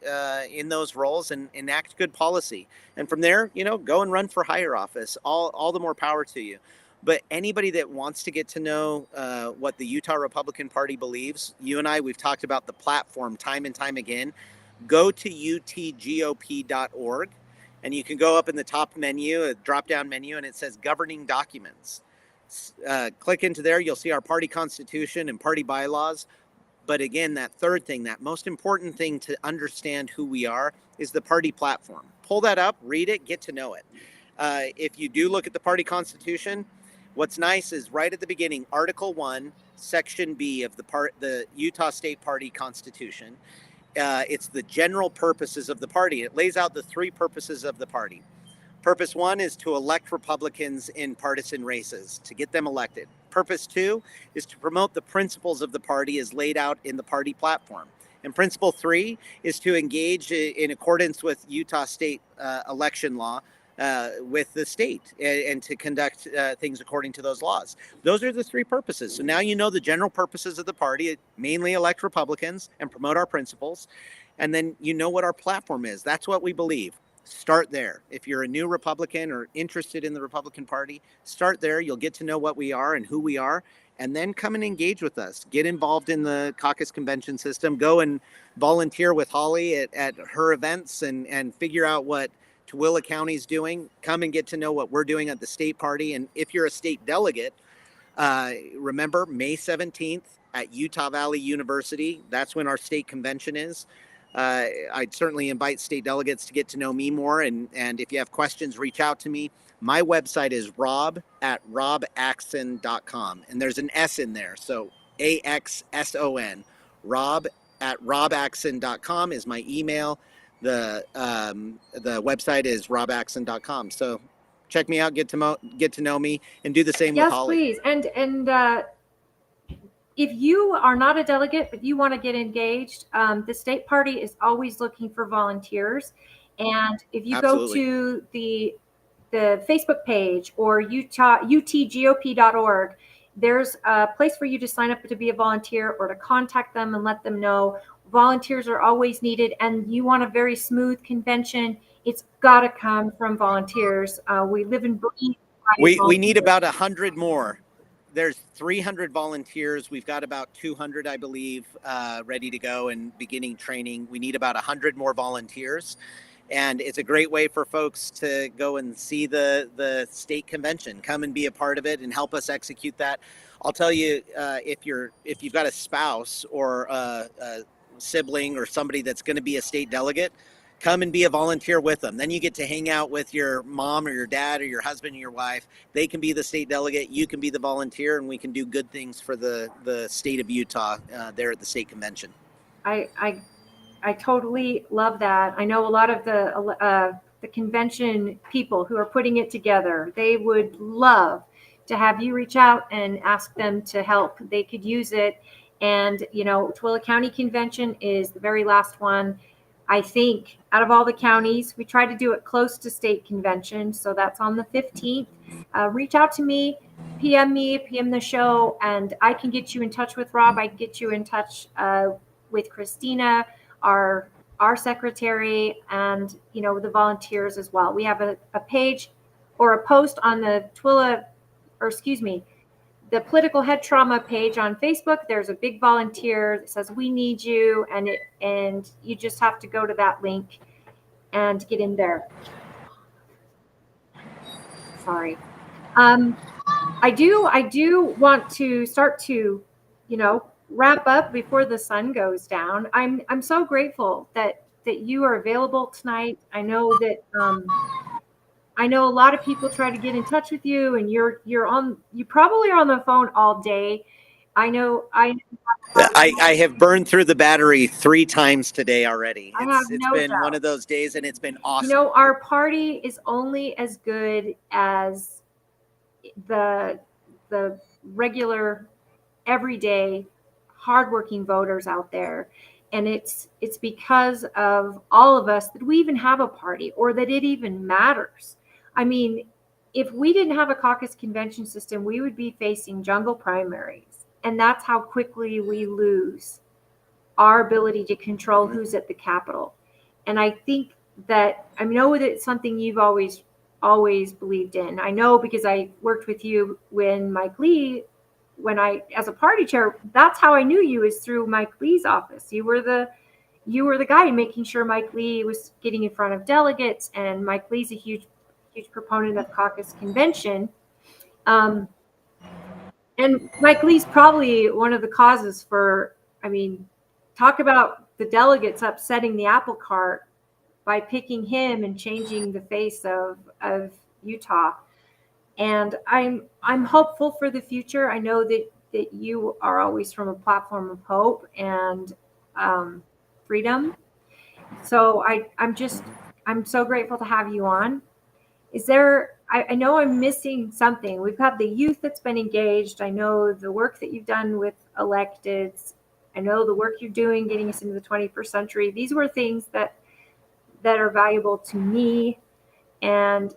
in those roles and enact good policy. And from there, you know, go and run for higher office. All the more power to you. But anybody that wants to get to know what the Utah Republican Party believes, you and I, we've talked about the platform time and time again. Go to utgop.org, and you can go up in the top menu, a drop-down menu, and it says Governing Documents. Click into there. You'll see our party constitution and party bylaws. But again, that third thing, that most important thing to understand who we are, is the party platform. Pull that up, read it, get to know it. If you do look at the party constitution, what's nice is right at the beginning, Article 1, Section B of the Utah State Party Constitution. It's the general purposes of the party. It lays out the three purposes of the party. Purpose 1 is to elect Republicans in partisan races, to get them elected. Purpose 2 is to promote the principles of the party as laid out in the party platform. And Principle 3 is to engage in accordance with Utah state election law with the state and to conduct things according to those laws. Those are the three purposes. So now you know the general purposes of the party, mainly elect Republicans and promote our principles. And then you know what our platform is. That's what we believe. Start there. If you're a new Republican or interested in the Republican Party, start there. You'll get to know what we are and who we are, and then come and engage with us. Get involved in the caucus convention system. Go and volunteer with Holly at her events and figure out what Tooele County's doing. Come and get to know what we're doing at the state party. And if you're a state delegate, remember May 17th at Utah Valley University. That's when our state convention is. I'd certainly invite state delegates to get to know me more. And if you have questions, reach out to me. My website is rob@robaxson.com. And there's an S in there. So AXSON. rob@robaxson.com is my email. The website is robaxson.com. So check me out, get to know me, and do the same with Holly. Yes, please. And if you are not a delegate, but you want to get engaged, the state party is always looking for volunteers. And if you Absolutely. go to the Facebook page or utgop.org, there's a place for you to sign up to be a volunteer or to contact them and let them know. Volunteers are always needed, and you want a very smooth convention. It's got to come from volunteers. We live and breathe. We need about 100 more. There's 300 volunteers. We've got about 200, I believe, ready to go and beginning training. We need about 100 more volunteers. And it's a great way for folks to go and see the state convention, come and be a part of it and help us execute that. I'll tell you, if you've got a spouse or a sibling or somebody that's going to be a state delegate, come and be a volunteer with them. Then you get to hang out with your mom or your dad or your husband or your wife. They can be the state delegate. You can be the volunteer, and we can do good things for the state of Utah there at the state convention. I totally love that. I know a lot of the convention people who are putting it together. They would love to have you reach out and ask them to help. They could use it. And, Tooele County Convention is the very last one. I think out of all the counties, we try to do it close to state convention. So that's on the 15th. Reach out to me, PM the show, and I can get you in touch with Rob. I can get you in touch with Christina, our secretary, and, the volunteers as well. We have a page or a post on the the Political Head Trauma page on Facebook. There's a big volunteer that says we need you, and you just have to go to that link and get in there. Sorry. I do want to start to, wrap up before the sun goes down. I'm so grateful that you are available tonight. I know that I know a lot of people try to get in touch with you, and you probably are on the phone all day. I know I have burned through the battery 3 times today already. It's been doubt. One of those days, and it's been awesome. Our party is only as good as the regular, everyday, hardworking voters out there. And it's because of all of us that we even have a party, or that it even matters. I mean, if we didn't have a caucus convention system, we would be facing jungle primaries. And that's how quickly we lose our ability to control who's at the Capitol. And I think that, I know that it's something you've always believed in. I know because I worked with you when Mike Lee, as a party chair, that's how I knew you, is through Mike Lee's office. You were the guy making sure Mike Lee was getting in front of delegates, and Mike Lee's a huge proponent of caucus convention. And Mike Lee's probably one of the causes for, talk about the delegates upsetting the apple cart by picking him and changing the face of Utah. And I'm hopeful for the future. I know that you are always from a platform of hope and freedom. So I'm so grateful to have you on. Is there, I know I'm missing something. We've got the youth that's been engaged. I know the work that you've done with electeds. I know the work you're doing getting us into the 21st century. These were things that are valuable to me. And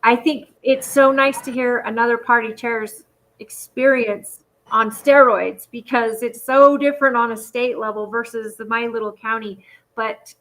I think it's so nice to hear another party chair's experience on steroids, because it's so different on a state level versus my little county. But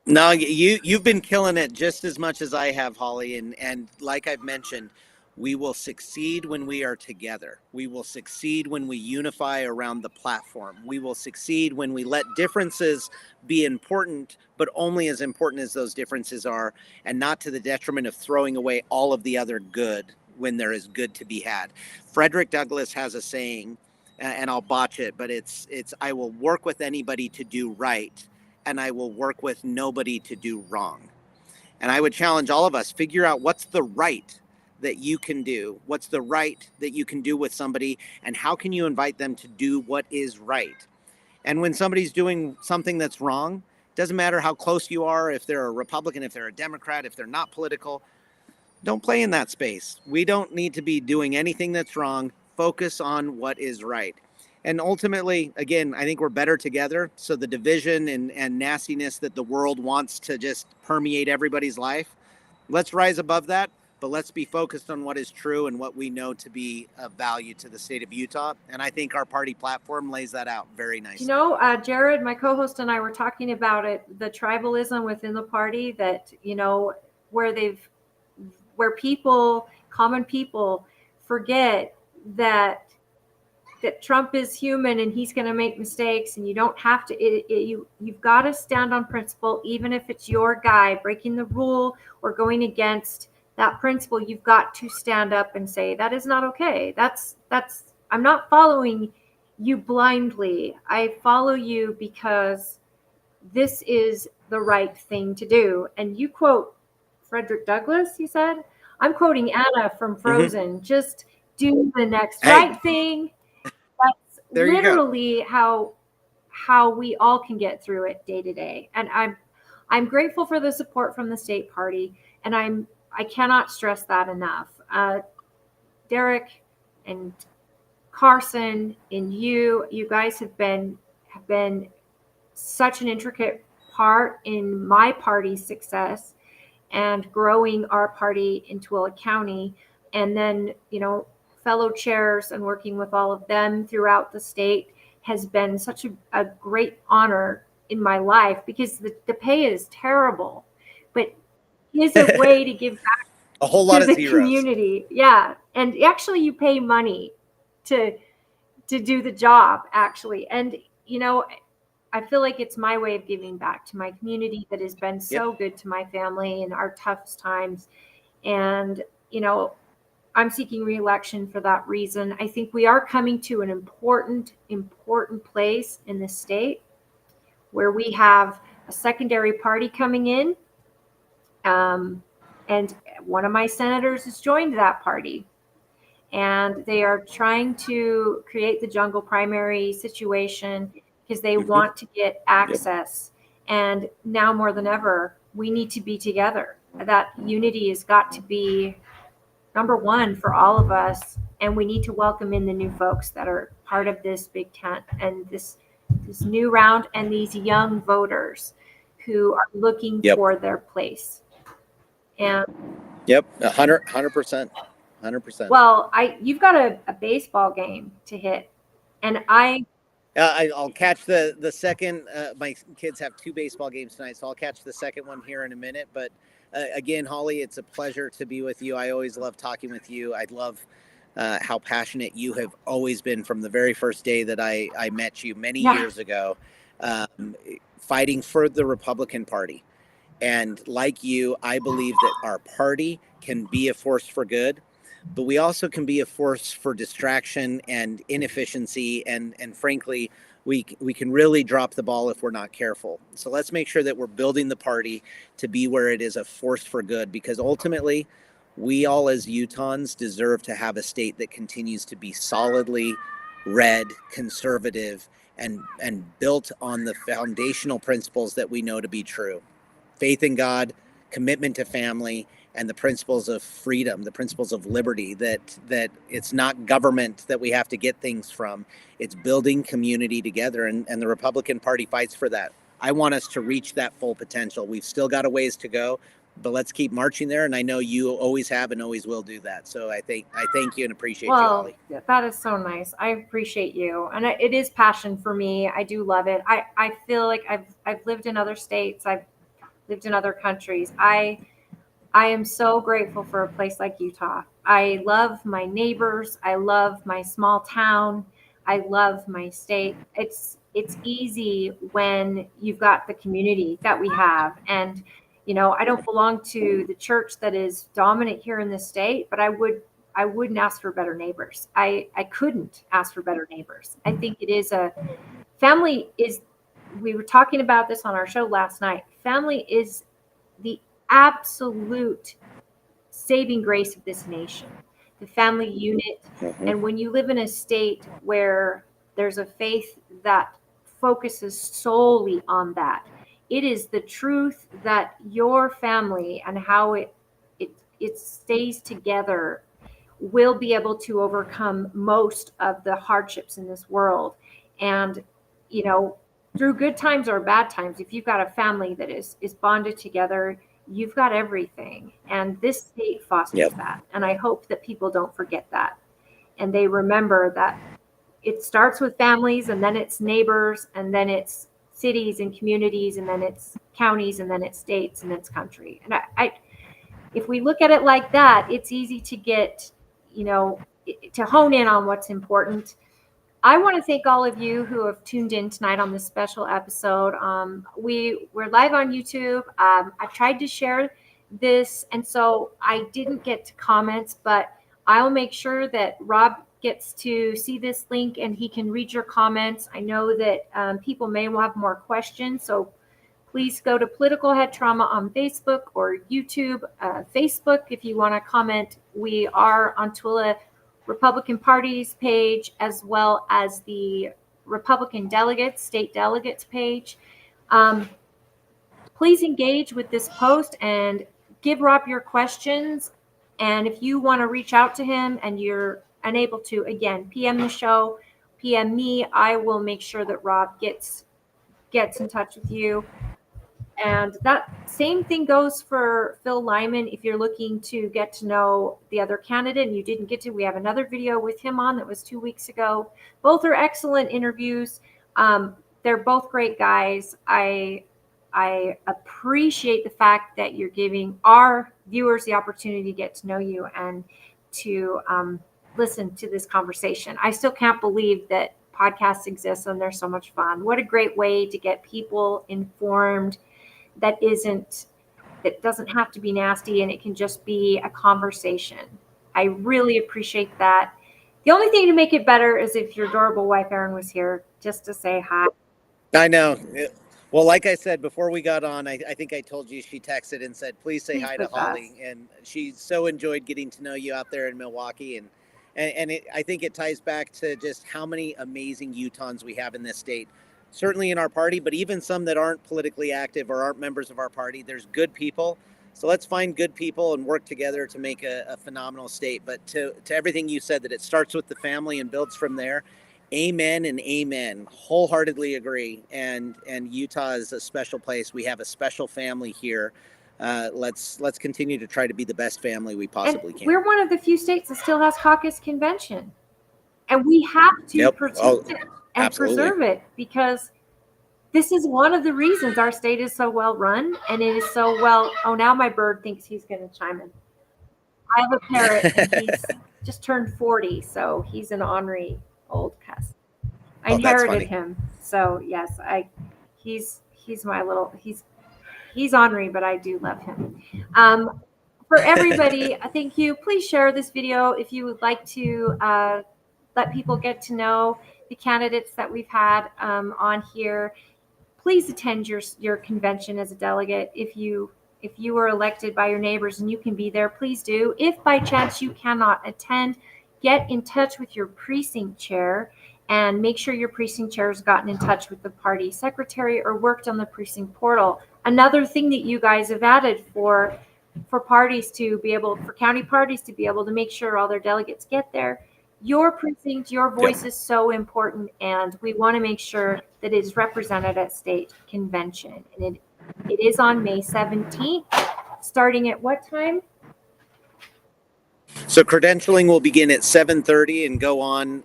No, you've been killing it just as much as I have, Holly, and like I've mentioned, we will succeed when we are together. We will succeed when we unify around the platform. We will succeed when we let differences be important, but only as important as those differences are, and not to the detriment of throwing away all of the other good when there is good to be had. Frederick Douglass has a saying, and I'll botch it, but it's I will work with anybody to do right, and I will work with nobody to do wrong. And I would challenge all of us, figure out what's the right that you can do, what's the right that you can do with somebody, and how can you invite them to do what is right. And when somebody's doing something that's wrong, doesn't matter how close you are, if they're a Republican, if they're a Democrat, if they're not political, don't play in that space. We don't need to be doing anything that's wrong. Focus on what is right. And ultimately, again, I think we're better together. So the division and nastiness that the world wants to just permeate everybody's life, let's rise above that, but let's be focused on what is true and what we know to be of value to the state of Utah. And I think our party platform lays that out very nicely. You know, Jared, my co-host, and I were talking about it, the tribalism within the party that, you know, where people, common people, forget that Trump is human and he's going to make mistakes, and you don't have to. You've got to stand on principle, even if it's your guy breaking the rule or going against that principle. You've got to stand up and say that is not okay. I'm not following you blindly. I follow you because this is the right thing to do. And you quote Frederick Douglass, you said. I'm quoting Anna from Frozen. Just do the next right thing. That's literally how we all can get through it day to day. And I'm grateful for the support from the state party, and I cannot stress that enough. Derek and Carson and you guys have been such an intricate part in my party's success and growing our party in Tooele County. And then, you know, fellow chairs and working with all of them throughout the state has been such a great honor in my life, because the pay is terrible, but is a way to give back a whole lot to of the zeros. Community. Yeah. And actually you pay money to do the job, actually. And, you know, I feel like it's my way of giving back to my community that has been so good to my family in our toughest times. And, you know, I'm seeking re-election for that reason. I think we are coming to an important place in the state where we have a secondary party coming in. And one of my senators has joined that party. And they are trying to create the jungle primary situation because they want to get access. And now more than ever, we need to be together. That unity has got to be number one for all of us. And we need to welcome in the new folks that are part of this big tent and this new round, and these young voters who are looking for their place. And 100%. Well, you've got a baseball game to hit, and I'll catch the second. My kids have 2 baseball games tonight, so I'll catch the second one here in a minute. But again, Holly, it's a pleasure to be with you. I always love talking with you. I love how passionate you have always been from the very first day that I met you many years ago, fighting for the Republican Party. And like you, I believe that our party can be a force for good, but we also can be a force for distraction and inefficiency and frankly, we can really drop the ball if we're not careful. So let's make sure that we're building the party to be where it is a force for good, because ultimately we all as Utahns deserve to have a state that continues to be solidly red, conservative, and built on the foundational principles that we know to be true. Faith in God, commitment to family, and the principles of freedom, the principles of liberty, that it's not government that we have to get things from. It's building community together, and the Republican Party fights for that. I want us to reach that full potential. We've still got a ways to go, but let's keep marching there, and I know you always have and always will do that. So I thank you and appreciate you, Holly. That is so nice. I appreciate you, and it is passion for me. I do love it. I feel like I've lived in other states. I've lived in other countries. I am so grateful for a place like Utah. I love my neighbors. I love my small town. I love my state. It's easy when you've got the community that we have. And, I don't belong to the church that is dominant here in this state, but I wouldn't ask for better neighbors. I couldn't ask for better neighbors. I think it is we were talking about this on our show last night. Family is the absolute saving grace of this nation, the family unit. Mm-hmm. And when you live in a state where there's a faith that focuses solely on that, it is the truth that your family and how it stays together will be able to overcome most of the hardships in this world. And, through good times or bad times, if you've got a family that is bonded together, you've got everything. And this state fosters that. And I hope that people don't forget that. And they remember that it starts with families, and then it's neighbors, and then it's cities and communities, and then it's counties, and then it's states, and it's country. And if we look at it like that, it's easy to get, to hone in on what's important. I want to thank all of you who have tuned in tonight on this special episode. We're live on YouTube. I tried to share this, and so I didn't get to comments, but I'll make sure that Rob gets to see this link and he can read your comments. I know that people may have more questions, so please go to Political Head Trauma on Facebook or YouTube. Facebook, if you want to comment. We are on Twilla Republican Party's page, as well as the Republican delegates, state delegates page. Please engage with this post and give Rob your questions. And if you want to reach out to him and you're unable to, again, PM the show, PM me. I will make sure that Rob gets in touch with you. And that same thing goes for Phil Lyman. If you're looking to get to know the other candidate and you didn't get to, we have another video with him on that was 2 weeks ago. Both are excellent interviews. They're both great guys. I appreciate the fact that you're giving our viewers the opportunity to get to know you and to listen to this conversation. I still can't believe that podcasts exist and they're so much fun. What a great way to get people informed. That doesn't have to be nasty, and it can just be a conversation. I really appreciate that. The only thing to make it better is if your adorable wife Erin was here just to say hi. I know. Well, like I said before we got on, I think I told you she texted and said, please say hi to Holly. And she so enjoyed getting to know you out there in Milwaukee. And I think it ties back to just how many amazing Utahns we have in this state. Certainly in our party, but even some that aren't politically active or aren't members of our party. There's good people. So let's find good people and work together to make a phenomenal state. But to everything you said, that it starts with the family and builds from there. Amen and amen. Wholeheartedly agree. And Utah is a special place. We have a special family here. Let's continue to try to be the best family we possibly can. We're one of the few states that still has caucus convention. And we have to protect it. And absolutely. Preserve it, because this is one of the reasons our state is so well run, and it is so well. Oh, now my bird thinks he's going to chime in. I have a parrot, and he's just turned 40, so he's an ornery old cuss. I inherited him, so yes, he's my little. He's ornery, but I do love him. For everybody, thank you. Please share this video if you would like to. let people get to know the candidates that we've had on here. Please attend your convention as a delegate. If you were elected by your neighbors and you can be there, please do. If by chance you cannot attend, get in touch with your precinct chair and make sure your precinct chair has gotten in touch with the party secretary or worked on the precinct portal. Another thing that you guys have added for parties to be able, for county parties to be able to make sure all their delegates get there. Your precinct, your voice is so important, and we want to make sure that it is represented at state convention. And it is on May 17th, starting at what time? So credentialing will begin at 7:30 and go on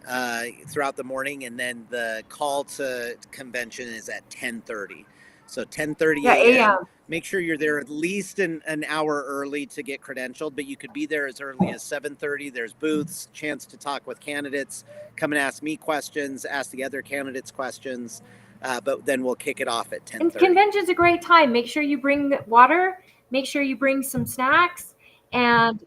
throughout the morning, and then the call to convention is at 10:30. So 10:30 a.m. Make sure you're there at least an hour early to get credentialed, but you could be there as early as 7:30. There's booths, chance to talk with candidates, come and ask me questions, ask the other candidates questions, but then we'll kick it off at 10:30. And convention's a great time. Make sure you bring water, make sure you bring some snacks, and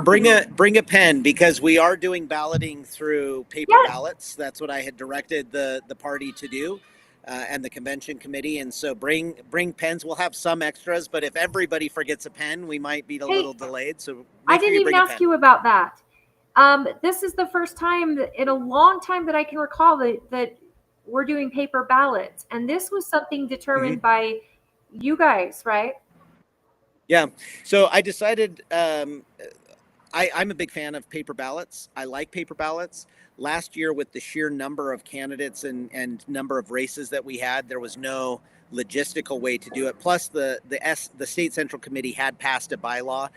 bring a pen, because we are doing balloting through paper ballots. That's what I had directed the party to do. And the convention committee, and so bring pens. We'll have some extras, but if everybody forgets a pen, we might be a little delayed. So I didn't even ask you about that. This is the first time in a long time that I can recall that we're doing paper ballots, and this was something determined by you guys, right? Yeah. So I decided. I'm a big fan of paper ballots. I like paper ballots. Last year, with the sheer number of candidates and number of races that we had, there was no logistical way to do it. Plus, the state central committee had passed a bylaw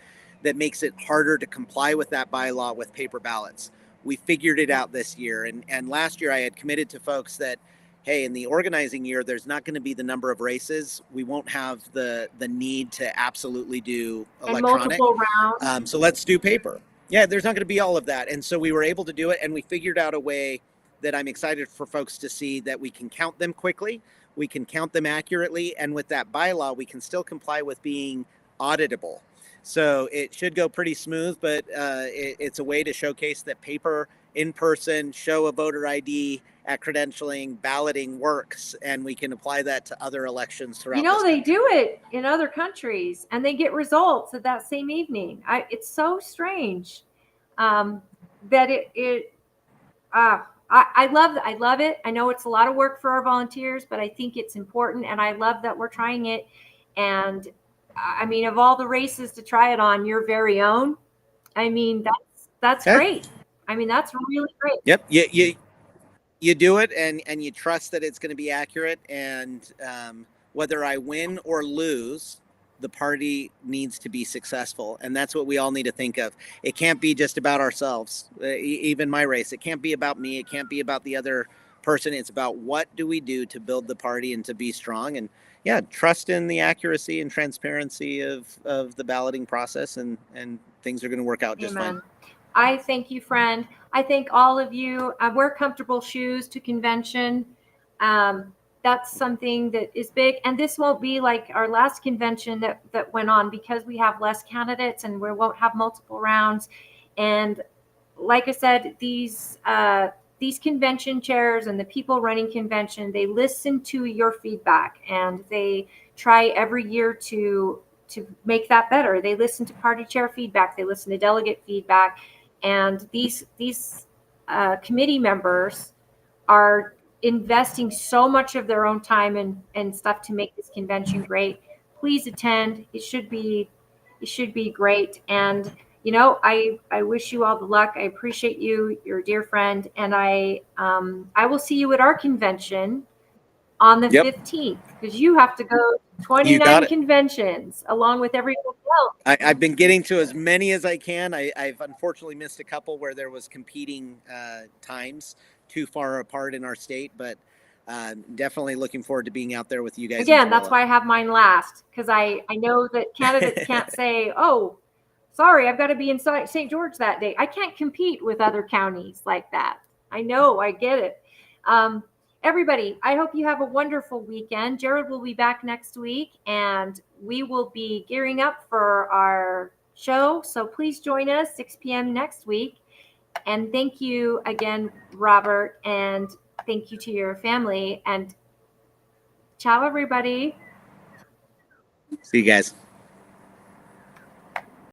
that makes it harder to comply with that bylaw with paper ballots. We figured it out this year, and last year I had committed to folks that, hey, in the organizing year, there's not going to be the number of races. We won't have the need to absolutely do electronic. And multiple rounds. So let's do paper. Yeah, there's not going to be all of that. And so we were able to do it, and we figured out a way that I'm excited for folks to see, that we can count them quickly, we can count them accurately, and with that bylaw, we can still comply with being auditable. So it should go pretty smooth, but it's a way to showcase that paper, in person, show a voter ID at credentialing, balloting works, and we can apply that to other elections throughout. They do it in other countries, and they get results at that same evening. It's so strange that I love it. I know it's a lot of work for our volunteers, but I think it's important, and I love that we're trying it. And I mean, of all the races to try it on, your very own, I mean, that's great. I mean, that's really great. Yep. You do it, and you trust that it's going to be accurate. And whether I win or lose, the party needs to be successful. And that's what we all need to think of. It can't be just about ourselves. Even my race, it can't be about me. It can't be about the other person. It's about what do we do to build the party and to be strong. And trust in the accuracy and transparency of the balloting process, and things are going to work out just fine. I thank you, friend. I thank all of you. Wear comfortable shoes to convention. That's something that is big. And this won't be like our last convention that went on, because we have less candidates and we won't have multiple rounds. And like I said, these convention chairs and the people running convention, they listen to your feedback, and they try every year to make that better. They listen to party chair feedback. They listen to delegate feedback. And these committee members are investing so much of their own time and stuff to make this convention great. Please attend. It should be great. And I wish you all the luck. I appreciate you. You're a dear friend, and I will see you at our convention on the 15th, because you have to go 29 conventions along with everyone else. I've been getting to as many as I can. I've unfortunately missed a couple where there was competing times too far apart in our state, but definitely looking forward to being out there with you guys. Again, that's why I have mine last, because I know that candidates can't say, oh, sorry, I've got to be in St. George that day. I can't compete with other counties like that. I know, I get it. Everybody, I hope you have a wonderful weekend. Jared will be back next week, and we will be gearing up for our show. So please join us 6 p.m. next week. And thank you again, Robert, and thank you to your family. And ciao, everybody. See you guys.